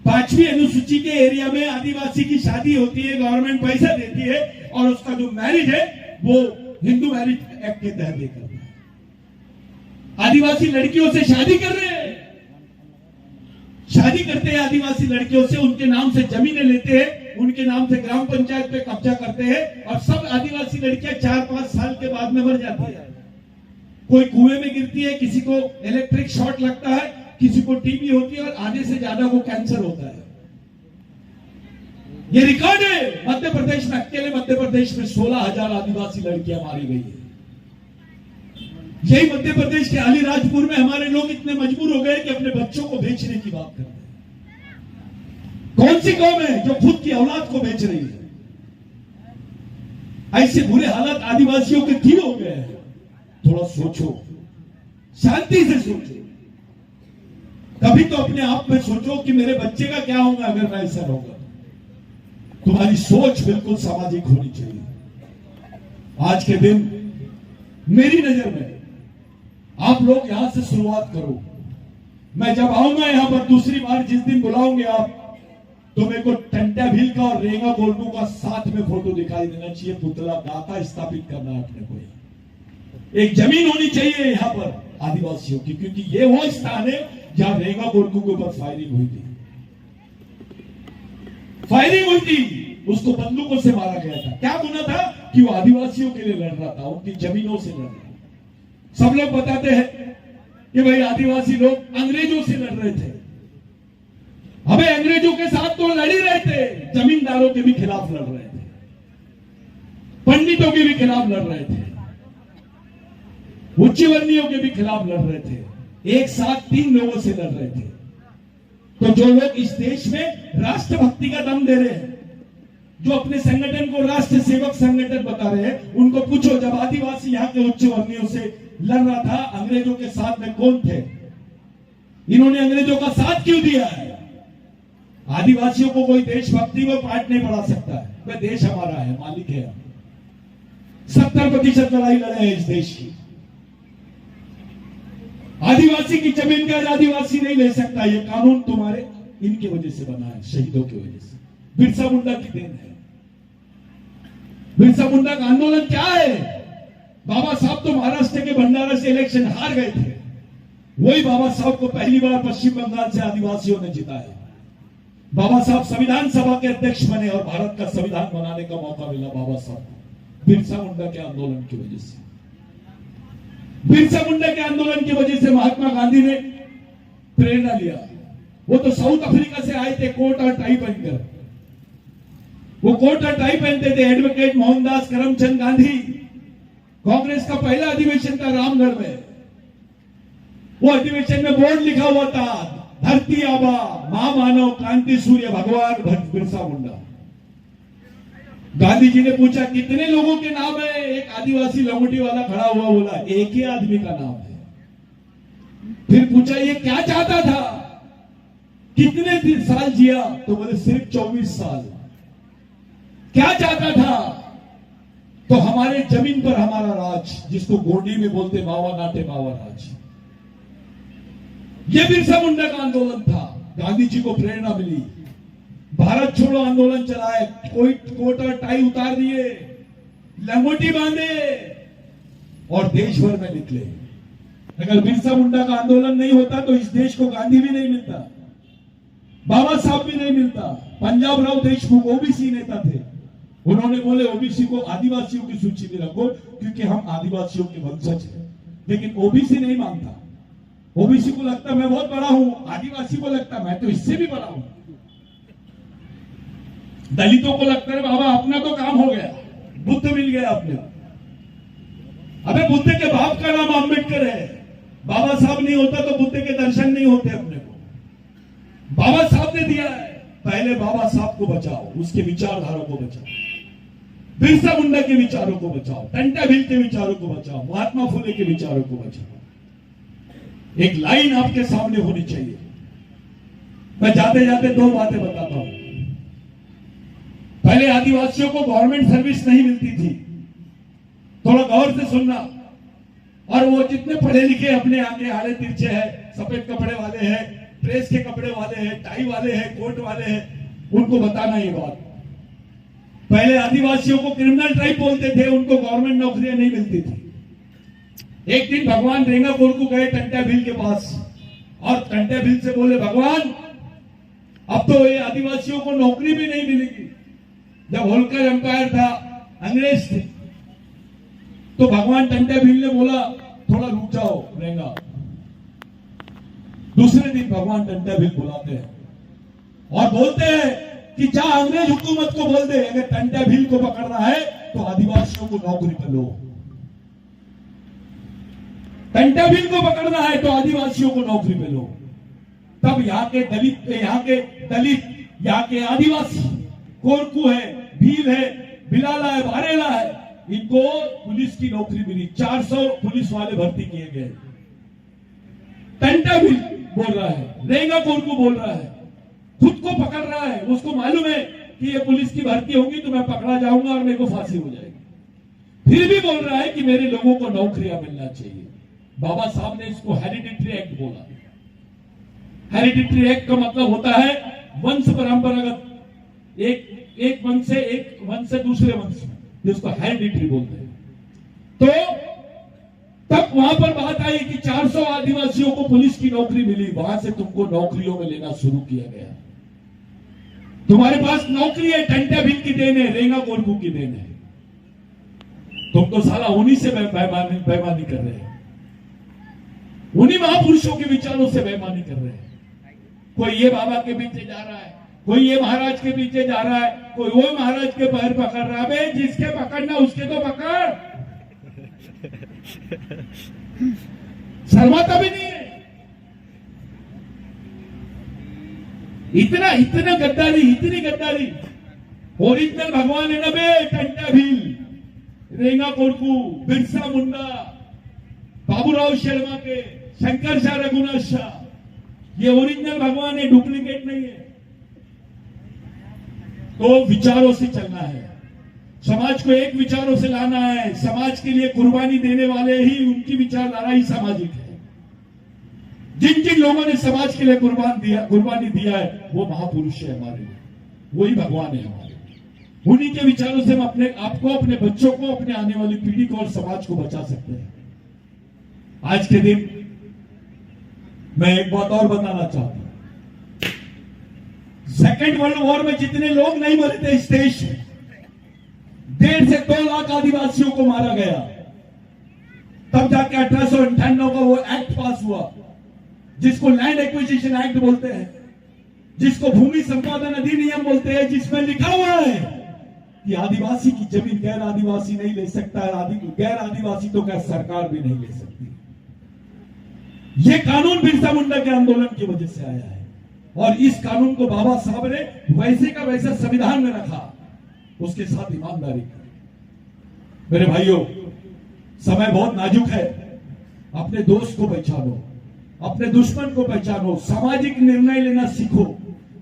5वीं अनुसूची के एरिया में आदिवासी की शादी होती है, गवर्नमेंट पैसा देती है, और उसका जो मैरिज है वो हिंदू मैरिज एक्ट के तहत करता है। आदिवासी लड़कियों से शादी कर रहे हैं, शादी करते हैं आदिवासी लड़कियों से, उनके नाम से जमीनें लेते हैं, उनके नाम से ग्राम पंचायत पे कब्जा करते हैं, और सब आदिवासी लड़कियां 4-5 साल के बाद में मर जाती है। कोई कुएं में गिरती है, किसी को इलेक्ट्रिक शॉक लगता है, किसी को टीबी होती है, और आधे से ज्यादा को कैंसर होता है। ये रिकॉर्ड है। मध्य प्रदेश में, अकेले मध्य प्रदेश में 16,000 आदिवासी लड़कियां मारी गई है। यही मध्य प्रदेश के अलीराजपुर में हमारे लोग इतने मजबूर हो गए कि अपने बच्चों को बेचने की बात कर रहे हैं। कौन सी कौम है जो खुद की औलाद को बेच रही है? ऐसे बुरे हालात आदिवासियों के क्यों हो गए हैं? थोड़ा सोचो, शांति से सोचो। कभी तो अपने आप में सोचो कि मेरे बच्चे का क्या होगा अगर मैं ऐसा होगा। तुम्हारी सोच बिल्कुल सामाजिक होनी चाहिए। आज के दिन मेरी नजर में आप लोग यहां से शुरुआत करो। मैं जब आऊंगा यहां पर दूसरी बार, जिस दिन बुलाओगे आप, तो मेरे को टंटा भील का और रेंगा गोल्डू का साथ में फोटो दिखाई देना चाहिए। पुतला दाता स्थापित करना है अपने को। एक जमीन होनी चाहिए यहां पर आदिवासियों की, क्योंकि ये वो स्थान है जहां रेंगा गोल्डू के ऊपर फायरिंग हुई थी। फायरिंग हुई थी, उसको बंदूकों से मारा गया था। क्या गुना था कि वो आदिवासियों के लिए लड़ रहा था, उनकी जमीनों से लड़ रहा था। सब लोग बताते हैं कि भाई आदिवासी लोग अंग्रेजों से लड़ रहे थे। हमें अंग्रेजों के साथ तो लड़ ही रहे थे, जमींदारों के भी खिलाफ लड़ रहे थे, पंडितों के भी खिलाफ लड़ रहे थे, उच्च वर्णियों के भी खिलाफ लड़ रहे थे। एक साथ 3 लोगों से लड़ रहे थे। तो जो लोग इस देश में राष्ट्रभक्ति का दम दे रहे हैं, जो अपने संगठन को राष्ट्र सेवक संगठन बता रहे हैं, उनको पूछो जब आदिवासी यहाँ के उच्च वर्णियों से लड़ रहा था, अंग्रेजों के साथ में कौन थे? इन्होंने अंग्रेजों का साथ क्यों दिया है? आदिवासियों को कोई देशभक्ति में पाठ नहीं पढ़ा सकता है। वह देश हमारा है, मालिक है। 70% लड़ाई लड़े हैं इस देश की। आदिवासी की जमीन का आदिवासी नहीं ले सकता। ये कानून तुम्हारे इनकी वजह से बना है, शहीदों की वजह से। बिरसा मुंडा की देन है। बिरसा मुंडा का आंदोलन क्या है? बाबा साहब तो महाराष्ट्र के भंडारा से इलेक्शन हार गए थे। वही बाबा साहब को पहली बार पश्चिम बंगाल से आदिवासियों ने जिताया। बाबा साहब संविधान सभा के अध्यक्ष बने और भारत का संविधान बनाने का मौका मिला बाबा साहब को, बिरसा मुंडा के आंदोलन की वजह से। बिरसा मुंडा के आंदोलन की वजह से महात्मा गांधी ने प्रेरणा लिया। वो तो साउथ अफ्रीका से आए थे कोट और टाई पहनकर। वो कोट और टाई पहनते थे। एडवोकेट मोहनदास करमचंद गांधी, कांग्रेस का पहला अधिवेशन था रामगढ़ में। वो अधिवेशन में बोर्ड लिखा हुआ था, धरती आबा महामानव क्रांति सूर्य भगवान बिरसा मुंडा। गांधी जी ने पूछा कितने लोगों के नाम है? एक आदिवासी लंगोटी वाला खड़ा हुआ बोला एक ही आदमी का नाम है। फिर पूछा ये क्या चाहता था, कितने साल जिया? तो बोले सिर्फ 24 साल। क्या चाहता था? तो हमारे जमीन पर हमारा राज, जिसको गोंडी में बोलते मावा नाटे मावा राज। ये बिरसा मुंडा का आंदोलन था। गांधी जी को प्रेरणा मिली, भारत छोड़ो आंदोलन चलाए, कोई कोट और टाई उतार दिए, लंगोटी बांधे और देश भर में निकले। अगर बिरसा मुंडा का आंदोलन नहीं होता तो इस देश को गांधी भी नहीं मिलता, बाबा साहब भी नहीं मिलता। पंजाब राव देशमुख ओबीसी नेता थे। उन्होंने बोले ओबीसी को आदिवासियों की सूची में रखो क्योंकि हम आदिवासियों के वंशज हैं। लेकिन ओबीसी नहीं मानता। ओबीसी को लगता मैं बहुत बड़ा हूं, आदिवासी को लगता मैं तो इससे भी बड़ा हूं। दलितों को लगता है बाबा अपना तो काम हो गया, बुद्ध मिल गया अपने। अबे बुद्ध के बाप का नाम अंबेडकर है। बाबा साहब नहीं होता तो बुद्ध के दर्शन नहीं होते अपने को। बाबा साहब ने दिया है, पहले बाबा साहब को बचाओ, उसके विचारधारा को बचाओ, बिरसा मुंडा के विचारों को बचाओ, टंटा भील के विचारों को बचाओ, महात्मा फुले के विचारों को बचाओ। एक लाइन आपके सामने होनी चाहिए। मैं जाते जाते दो बातें बताता हूं। पहले आदिवासियों को गवर्नमेंट सर्विस नहीं मिलती थी, थोड़ा गौर से सुनना। और वो जितने पढ़े लिखे अपने आगे आड़े तिरछे हैं, सफेद कपड़े वाले हैं, प्रेस के कपड़े वाले हैं, टाई वाले हैं, कोट वाले हैं, उनको बताना ये बात। पहले आदिवासियों को क्रिमिनल ट्राइब बोलते थे, उनको गवर्नमेंट नौकरियां नहीं मिलती थी। एक दिन भगवान रेंगा कोरकू गए टंटा भील के पास और टंटा भील से बोले भगवान अब तो ये आदिवासियों को नौकरी भी नहीं मिलेगी। जब होलकर एम्पायर था, अंग्रेज थे, तो भगवान टंटा भील ने बोला थोड़ा रुक जाओ रेंगा। दूसरे दिन भगवान टंटा भील बुलाते हैं और बोलते हैं कि जा अंग्रेज हुकूमत को बोल दे अगर टंटा भील को पकड़ना है तो आदिवासियों को नौकरी पर लो। टंटा भील को पकड़ना है तो आदिवासियों को नौकरी पे लो। तब यहाँ के दलित, यहाँ के आदिवासी, कोरकू है, भील है, बिलाला है, बारेला है, इनको पुलिस की नौकरी मिली। 400 पुलिस वाले भर्ती किए गए। टंटा भील बोल रहा है, रेंगा कोरकू बोल रहा है, खुद को पकड़ रहा है। उसको मालूम है कि ये पुलिस की भर्ती होगी तो मैं पकड़ा जाऊंगा और मेरे को फांसी हो जाएगी। फिर भी बोल रहा है कि मेरे लोगों को नौकरियां मिलना चाहिए। बाबा साहब ने इसको हेरिडिटरी एक्ट बोला। हेरिडिटरी एक्ट का मतलब होता है वंश परंपरागत, एक वंश से दूसरे वंश, जिसको हेरिडिटरी बोलते हैं। तो तब वहां पर बात आई कि 400 आदिवासियों को पुलिस की नौकरी मिली। वहां से तुमको नौकरियों में लेना शुरू किया गया। तुम्हारे पास नौकरी है, टंटा भील की देन है, रेंगा कोरकू की देन है। तुम तो साला उन्हीं से बेईमानी कर रहे हैं, उन्हीं महापुरुषों के विचारों से बेईमानी कर रहे हैं। कोई ये बाबा के पीछे जा रहा है, कोई ये महाराज के पीछे जा रहा है, कोई वो महाराज के पैर पकड़ रहा है। जिसके पकड़ना उसके तो पकड़, शर्माता भी नहीं है। इतना गद्दारी, इतनी गद्दारी। ओरिजिनल भगवान है ना बे, टंटा भील, रेंगा कोरकू, बिरसा मुंडा, बाबूराव शर्मा के, शंकर शाह, रघुनाथ शाह, ये ओरिजिनल भगवान है, डुप्लीकेट नहीं है। तो विचारों से चलना है, समाज को एक विचारों से लाना है। समाज के लिए कुर्बानी देने वाले ही, उनकी विचारधारा ही सामाजिक है। जिन जिन लोगों ने समाज के लिए कुर्बानी दिया है वो महापुरुष है हमारे, वही भगवान है हमारे। उन्हीं के विचारों से हम अपने आपको, अपने बच्चों को, अपने आने वाली पीढ़ी को और समाज को बचा सकते हैं। आज के दिन मैं एक बात और बताना चाहता हूं। सेकेंड वर्ल्ड वॉर में जितने लोग नहीं मरे थे इस देश में, 1.5 से 2 लाख आदिवासियों को मारा गया। तब जाके 1898 का वो एक्ट पास हुआ, जिसको लैंड एक्विजिशन एक्ट बोलते हैं, जिसको भूमि संपादन अधिनियम बोलते हैं, जिसमें लिखा हुआ है कि आदिवासी की जमीन गैर आदिवासी नहीं ले सकता है, गैर आदिवासी तो क्या सरकार भी नहीं ले सकती। यह कानून बिरसा मुंडा के आंदोलन की वजह से आया है, और इस कानून को बाबा साहब ने वैसे का वैसा संविधान में रखा, उसके साथ ईमानदारी की। मेरे भाइयों, समय बहुत नाजुक है, अपने दोस्त को पहचानो, अपने दुश्मन को पहचानो, सामाजिक निर्णय लेना सीखो,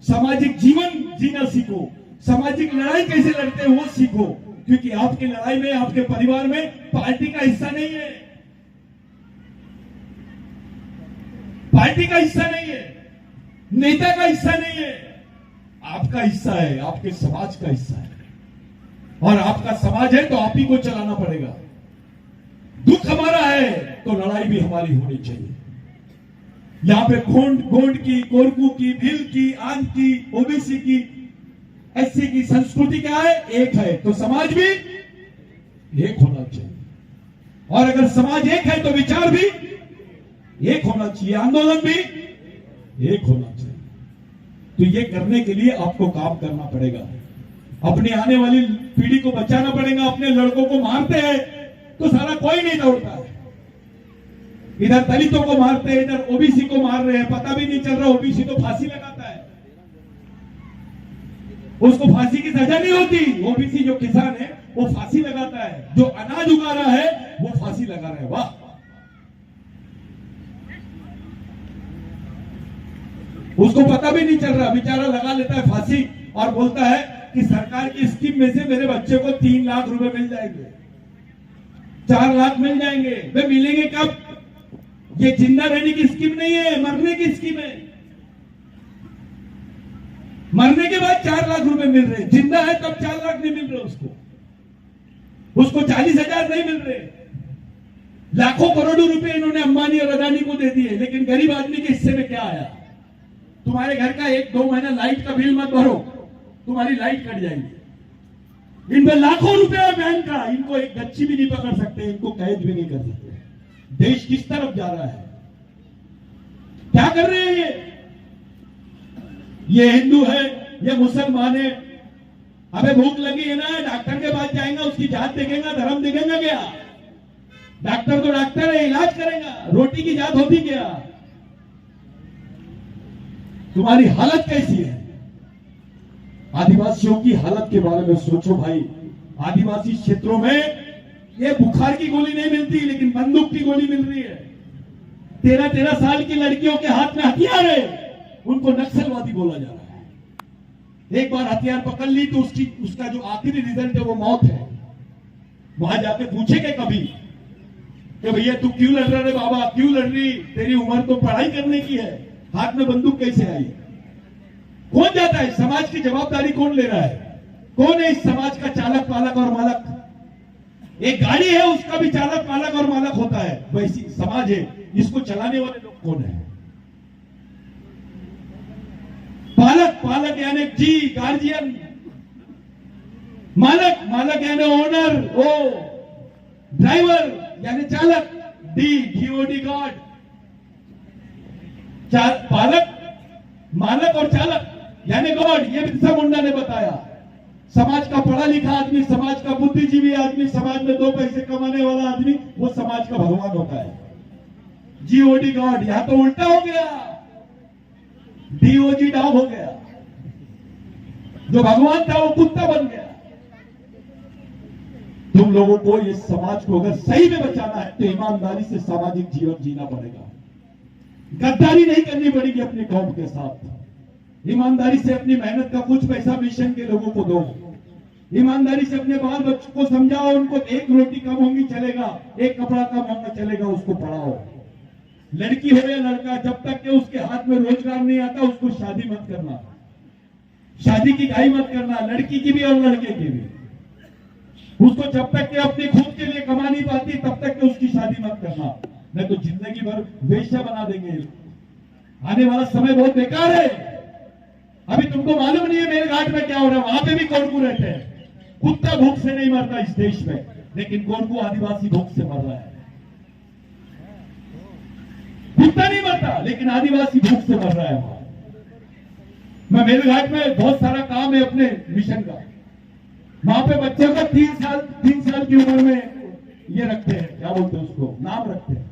सामाजिक जीवन जीना सीखो, सामाजिक लड़ाई कैसे लड़ते हैं वो सीखो, क्योंकि आपकी लड़ाई में, आपके परिवार में पार्टी का हिस्सा नहीं है, पार्टी का हिस्सा नहीं है, नेता का हिस्सा नहीं है, आपका हिस्सा है, आपके समाज का हिस्सा है, और आपका समाज है तो आप ही को चलाना पड़ेगा। दुख हमारा है तो लड़ाई भी हमारी होनी चाहिए। यहां पे गोंड की, कोरकू की, भील की, आंध की, ओबीसी की, एससी की संस्कृति क्या है? एक है, तो समाज भी एक होना चाहिए, और अगर समाज एक है तो विचार भी एक होना चाहिए, आंदोलन भी एक होना चाहिए। तो ये करने के लिए आपको काम करना पड़ेगा, अपनी आने वाली पीढ़ी को बचाना पड़ेगा। अपने लड़कों को मारते हैं तो सारा कोई नहीं दौड़ता है, इधर दलितों को मारते हैं, इधर ओबीसी को मार रहे हैं, पता भी नहीं चल रहा, ओबीसी तो फांसी लगाता है, उसको फांसी की सजा नहीं होती। ओबीसी जो किसान है वो फांसी लगाता है, जो अनाज उगा रहा है वो फांसी लगा रहा है। वाह, उसको पता भी नहीं चल रहा, बेचारा लगा लेता है फांसी और बोलता है कि सरकार की स्कीम में से मेरे बच्चे को 3 लाख रुपए मिल जाएंगे, 4 लाख मिल जाएंगे। वे मिलेंगे कब? ये जिंदा रहने की स्कीम नहीं है, मरने की स्कीम है। मरने के बाद 4 लाख रुपए मिल रहे, जिंदा है तब 4 लाख नहीं मिल रहे उसको 40,000 नहीं मिल रहे। लाखों करोड़ों रुपए इन्होंने अंबानी और अदानी को दे दिए, लेकिन गरीब आदमी के हिस्से में क्या आया? तुम्हारे घर का 1-2 महीना लाइट का बिल मत भरो, तुम्हारी लाइट कट जाएगी। इनमें लाखों रुपया बैंक का, इनको एक गच्ची भी नहीं पकड़ सकते, इनको कैद भी नहीं कर सकते। देश किस तरफ जा रहा है? क्या कर रहे हैं ये हिंदू है, ये मुसलमान है। अबे भूख लगी है ना, डॉक्टर के पास जाएगा, उसकी जात देखेगा, धर्म देखेगा क्या? डॉक्टर तो डॉक्टर है, इलाज करेगा, रोटी की जात होती क्या? तुम्हारी हालत कैसी है? आदिवासियों की हालत के बारे में सोचो भाई। आदिवासी क्षेत्रों में ये बुखार की गोली नहीं मिलती, लेकिन बंदूक की गोली मिल रही है। 13-13 साल की लड़कियों के हाथ में हथियार है, उनको नक्सलवादी बोला जा रहा है। एक बार हथियार पकड़ ली तो उसका जो आखिरी रिजल्ट है वो मौत है। वहां जाके पूछेंगे कभी कि भैया तू क्यों लड़ रहा है बाबा, क्यों लड़ रही? तेरी उम्र तो पढ़ाई करने की है, हाथ में बंदूक कैसे आई? कौन जाता है? समाज की जवाबदारी कौन ले रहा है? कौन है इस समाज का चालक, पालक और मालक? एक गाड़ी है, उसका भी चालक, पालक और मालक होता है, वैसी समाज है, इसको चलाने वाले लोग कौन है? पालक यानी जी गार्जियन, मालक यानी ओनर, ओ ड्राइवर यानी चालक, डीओडी गार्ड। मालक और चालक यानी गॉड। ये बिरसा मुंडा ने बताया। समाज का पढ़ा लिखा आदमी, समाज का बुद्धिजीवी आदमी, समाज में 2 पैसे कमाने वाला आदमी, वो समाज का भगवान होता है। GOD God. यहां तो उल्टा हो गया, डीओजी डॉग हो गया। जो भगवान था वो कुत्ता बन गया। तुम लोगों को इस समाज को अगर सही में बचाना है तो ईमानदारी से सामाजिक जीवन जीना पड़ेगा। गद्दारी नहीं करनी पड़ेगी अपने कौम के साथ। ईमानदारी से अपनी मेहनत का कुछ पैसा मिशन के लोगों को दो। ईमानदारी से अपने बाल बच्चों को समझाओ, उनको 1 रोटी कम होंगी चलेगा, 1 कपड़ा कम होगा चलेगा, उसको पढ़ाओ। लड़की हो या लड़का, जब तक के उसके हाथ में रोजगार नहीं आता उसको शादी मत करना, शादी की घाई मत करना, लड़की की भी और लड़के की भी। उसको जब तक के अपनी खुद के लिए कमा नहीं पाती तब तक के उसकी शादी मत करना, नहीं तो जिंदगी भर वेश्या बना देंगे। आने वाला समय बहुत बेकार है। अभी तुमको मालूम नहीं है मेलघाट में क्या हो रहा है, वहां पे भी कोरकू रहते हैं। कुत्ता भूख से नहीं मरता इस देश में, लेकिन कोरकू आदिवासी भूख से मर रहा है। भूखता नहीं मरता, लेकिन आदिवासी भूख से मर रहा है वहां। मैं मेलघाट में बहुत सारा काम है अपने मिशन का, वहां पे बच्चे को 3 साल की उम्र में ये रखते हैं, क्या बोलते हैं उसको, नाम रखते हैं,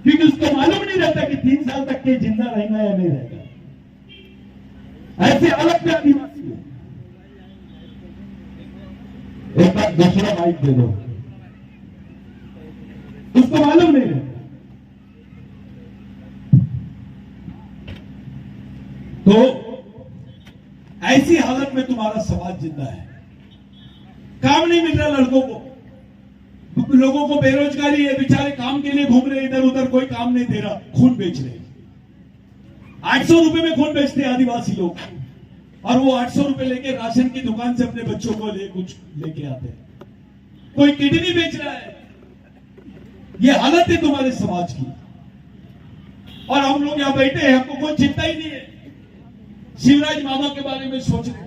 क्योंकि उसको मालूम नहीं रहता कि 3 साल तक के जिंदा रहेगा या नहीं रहेगा। ऐसे अलग आदिवासी है। एक बार दूसरा माइक दे दो, उसको मालूम नहीं रहता। तो ऐसी हालत में तुम्हारा समाज जिंदा है। काम नहीं मिल रहा लड़कों को, लोगों को बेरोजगारी है, बेचारे काम के लिए घूम रहे इधर उधर, कोई काम नहीं दे रहा, खून बेच रहे। 800 रुपए में खून बेचते हैं आदिवासी लोग, और वो 800 रुपए लेके राशन की दुकान से अपने बच्चों को कुछ लेके आते हैं। कोई किडनी बेच रहा है। ये हालत है तुम्हारे समाज की, और हम लोग यहां बैठे हैं, हमको कोई चिंता ही नहीं है। शिवराज मामा के बारे में सोच रहे,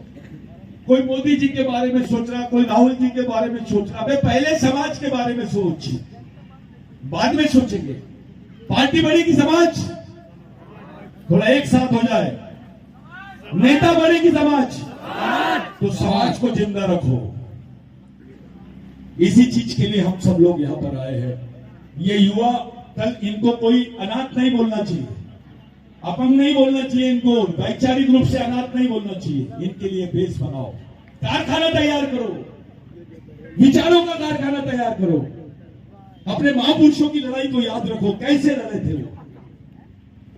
कोई मोदी जी के बारे में सोच रहा, कोई राहुल जी के बारे में सोच रहा। भाई पहले समाज के बारे में सोचिए, बाद में सोचेंगे। पार्टी बढ़ेगी, समाज थोड़ा एक साथ हो जाए, नेता बढ़ेगी समाज, तो समाज को जिंदा रखो। इसी चीज के लिए हम सब लोग यहां पर आए हैं। ये युवा कल, इनको कोई अनाथ नहीं बोलना चाहिए, अपंग नहीं बोलना चाहिए, इनको वैचारिक रूप से अनाथ नहीं बोलना चाहिए। इनके लिए बेस बनाओ, कारखाना तैयार करो, विचारों का कारखाना तैयार करो। अपने महापुरुषों की लड़ाई को याद रखो, कैसे लड़े थे वो।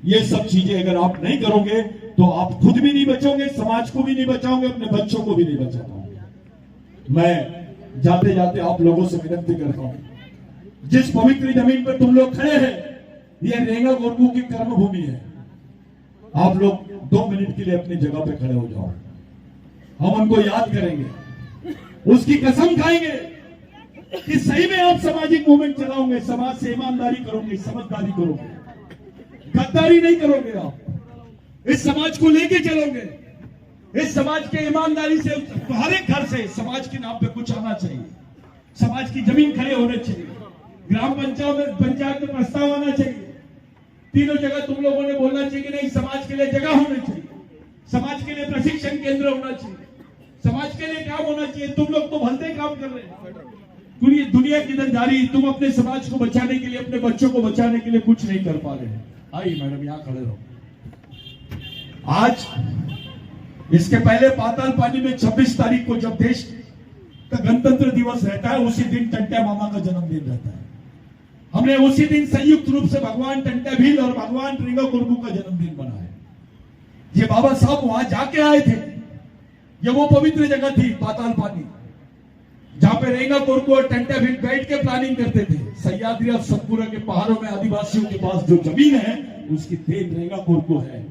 ये सब चीजें अगर आप नहीं करोगे तो आप खुद भी नहीं बचोगे, समाज को भी नहीं बचाओगे, अपने बच्चों को भी नहीं बचा पाओगे। मैं जाते जाते आप लोगों से विनती करता हूं, जिस पवित्र जमीन पर तुम लोग खड़े हैं, यह रेंगा गोरकू की कर्म भूमि है। आप लोग 2 मिनट के लिए अपनी जगह पे खड़े हो जाओ। हम उनको याद करेंगे, उसकी कसम खाएंगे कि सही में आप सामाजिक मूवमेंट चलाओगे, समाज से ईमानदारी करोगे, समझदारी करोगे, गद्दारी नहीं करोगे। आप इस समाज को लेके चलोगे, इस समाज के ईमानदारी से हर एक घर से समाज के नाम पे कुछ आना चाहिए, समाज की जमीन खड़े होने चाहिए, ग्राम पंचायत में प्रस्ताव आना चाहिए। तीनों जगह तुम लोगों ने बोलना चाहिए कि नहीं, समाज के लिए जगह होनी चाहिए, समाज के लिए प्रशिक्षण केंद्र होना चाहिए, समाज के लिए काम होना चाहिए। तुम लोग तो भलते काम कर रहे हो, दुनिया किधर जा रही, तुम अपने समाज को बचाने के लिए, अपने बच्चों को बचाने के लिए कुछ नहीं कर पा रहे हैं। आइए मैडम, यहां खड़े रहो। आज इसके पहले पाताल पानी में 26 तारीख को जब देश का गणतंत्र दिवस रहता है, उसी दिन टंट्या मामा का जन्मदिन रहता है। हमने उसी दिन संयुक्त रूप से भगवान टंट्या भील और भगवान रेंगा गोरकू का जन्मदिन मनाया। ये बाबा साहब वहां जाके आए थे, ये वो पवित्र जगह थी पाताल पानी, जहां पे रेंगा गोरकू और टंट्या भील बैठ के प्लानिंग करते थे। सह्याद्री और सतपुरा के पहाड़ों में आदिवासियों के पास जो जमीन है, उसकी देन रेंगा गोरकू है,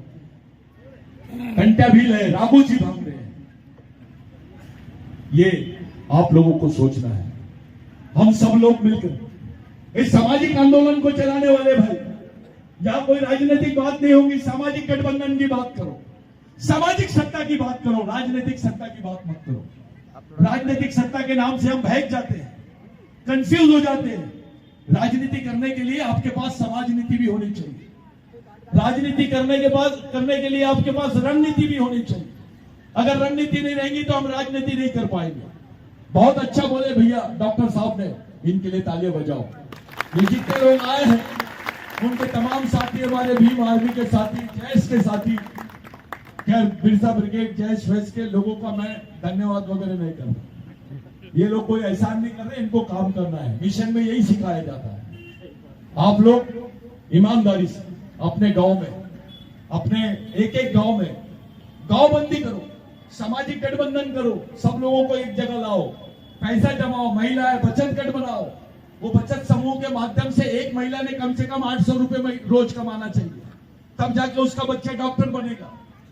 टंट्या भील है, राघोजी भांगड़े हैं। ये आप लोगों को सोचना है। हम सब लोग मिलकर इस सामाजिक आंदोलन को चलाने वाले भाई, यहां कोई राजनीतिक बात नहीं होगी, सामाजिक गठबंधन की बात करो, सामाजिक सत्ता की बात करो, राजनीतिक सत्ता की बात मत करो। राजनीतिक सत्ता के नाम से हम बहक जाते हैं, कंफ्यूज हो जाते हैं। राजनीति करने के लिए आपके पास समाज नीति भी होनी चाहिए, राजनीति करने के लिए आपके पास रणनीति भी होनी चाहिए। अगर रणनीति नहीं रहेगी तो हम राजनीति नहीं कर पाएंगे। बहुत अच्छा बोले भैया डॉक्टर साहब ने, इनके लिए तालियां बजाओ। ये जितने लोग आए हैं, उनके तमाम साथी, हमारे भीम आर्मी के साथी, जैश के साथी, खैर बिरसा ब्रिगेड, जैश फैस के लोगों का मैं धन्यवाद वगैरह नहीं कर रहा। ये लोग कोई एहसान नहीं कर रहे, इनको काम करना है। मिशन में यही सिखाया जाता है। आप लोग ईमानदारी से अपने गांव में, अपने एक गांव में गांवबंदी करो, सामाजिक गठबंधन करो, सब लोगों को एक जगह लाओ, पैसा जमाओ, महिलाएं बचत गठ बनाओ। वो बचत समूह के माध्यम से एक महिला ने कम से कम 800 रुपए रोज कमाना चाहिए, तब जाके उसका बच्चा डॉक्टर बनेगा,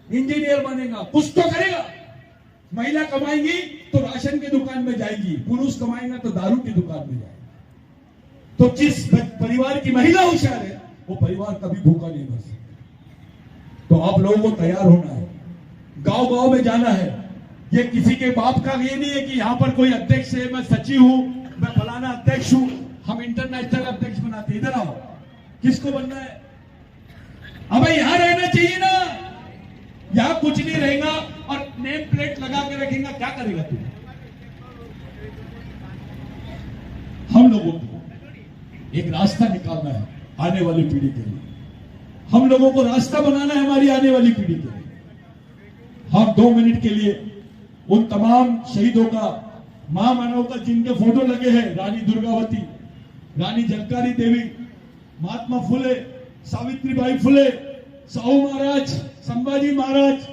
इंजीनियर बनेगा, कुछ तो करेगा। महिला कमाएंगी तो राशन की दुकान में जाएगी, पुरुष कमाएगा तो दारू की दुकान में जाएगा। तो जिस परिवार की महिला होशियार है, वो परिवार कभी भूखा नहीं मर सकता। तो आप लोगों को तैयार होना है, गांव गांव में जाना है। ये किसी के बाप का ये नहीं है कि यहां पर कोई अध्यक्ष है, मैं सचिव हूं, मैं फलाना अध्यक्ष हूं, हम इंटरनेशनल अध्यक्ष बनाते। इधर आओ, किसको बनना है? अब यहां रहना चाहिए ना, यहां कुछ नहीं रहेगा और नेम प्लेट लगा के रखेगा, क्या करेगा तू? हम लोगों को एक रास्ता निकालना है आने वाली पीढ़ी के लिए। हम लोगों को रास्ता बनाना है हमारी आने वाली पीढ़ी के लिए। हम 2 मिनट के लिए उन तमाम शहीदों का, महामानव का जिनके फोटो लगे हैं, रानी दुर्गावती, रानी झलकारी देवी, महात्मा फुले, सावित्रीबाई फुले, साहू महाराज, संभाजी महाराज,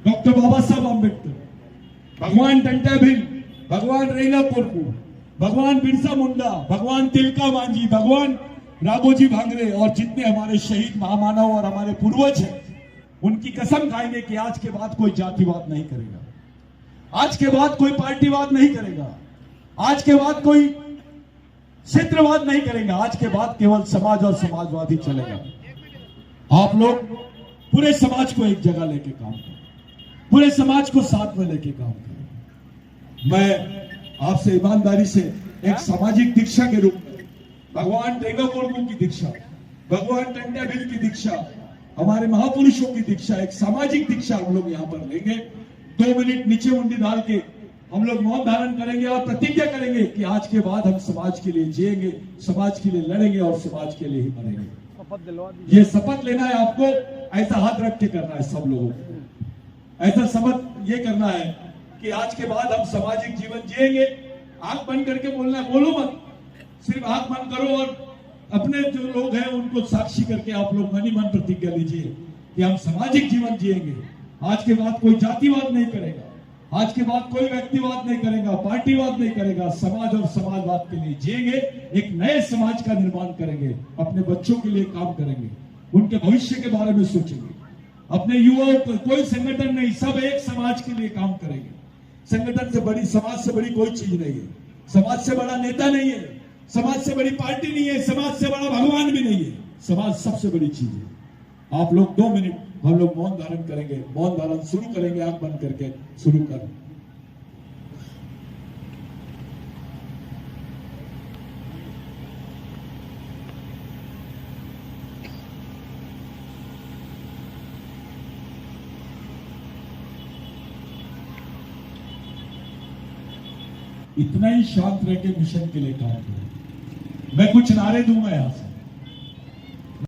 डॉक्टर बाबा साहब आंबेडकर, भगवान टंटा भिल, भगवान रेंगा कोरकू, भगवान बिरसा मुंडा, भगवान तिलका मांझी, भगवान राघोजी भांगरे और जितने हमारे शहीद महामानव और हमारे पूर्वज हैं, उनकी कसम खाएंगे कि आज के बाद कोई जातिवाद नहीं करेगा, आज के बाद कोई पार्टीवाद नहीं करेगा, आज के बाद कोई क्षेत्रवाद नहीं करेगा, आज के बाद केवल समाज और समाजवाद ही चलेगा। आप लोग पूरे समाज को एक जगह लेके काम करें, पूरे समाज को साथ में लेके काम करें। मैं आपसे ईमानदारी से एक सामाजिक दीक्षा के रूप में भगवान रेंगा कोरकू की दीक्षा, भगवान टंटा भिल की दीक्षा, हमारे महापुरुषों की दीक्षा, एक सामाजिक दीक्षा हम लोग यहाँ पर लेंगे। 2 मिनट नीचे मुंडी डाल के हम लोग मौन धारण करेंगे और प्रतिज्ञा करेंगे कि आज के बाद हम समाज के लिए जिएंगे, समाज के लिए लड़ेंगे और समाज के लिए ही मरेंगे। ये शपथ लेना है आपको, ऐसा हाथ रख के करना है सब लोगों को। ऐसा शपथ ये करना है कि आज के बाद हम सामाजिक जीवन जिएंगे। आंख बंद करके बोलना है, बोलो मत, सिर्फ आंख बंद करो और अपने जो लोग हैं उनको साक्षी करके आप लोग मन ही मन प्रतिज्ञा लीजिए कि हम सामाजिक जीवन जिएंगे। आज के बाद कोई जातिवाद नहीं करेगा, आज के बाद कोई व्यक्तिवाद नहीं करेगा, पार्टीवाद नहीं करेगा, समाज और समाजवाद के लिए जिएंगे, एक नए समाज का निर्माण करेंगे, अपने बच्चों के लिए काम करेंगे, उनके भविष्य के बारे में सोचेंगे, अपने युवाओं को, कोई संगठन नहीं, सब एक समाज के लिए काम करेंगे। संगठन से बड़ी, समाज से बड़ी कोई चीज नहीं है, समाज से बड़ा नेता नहीं है, समाज से बड़ी पार्टी नहीं है, समाज से बड़ा भगवान भी नहीं है, समाज सबसे बड़ी चीज है। आप लोग 2 मिनट हम लोग मौन धारण करेंगे, मौन धारण शुरू करेंगे, आंख बंद करके शुरू कर। इतना ही शांत रह के मिशन के लिए काम करें। मैं कुछ नारे दूंगा यहां से,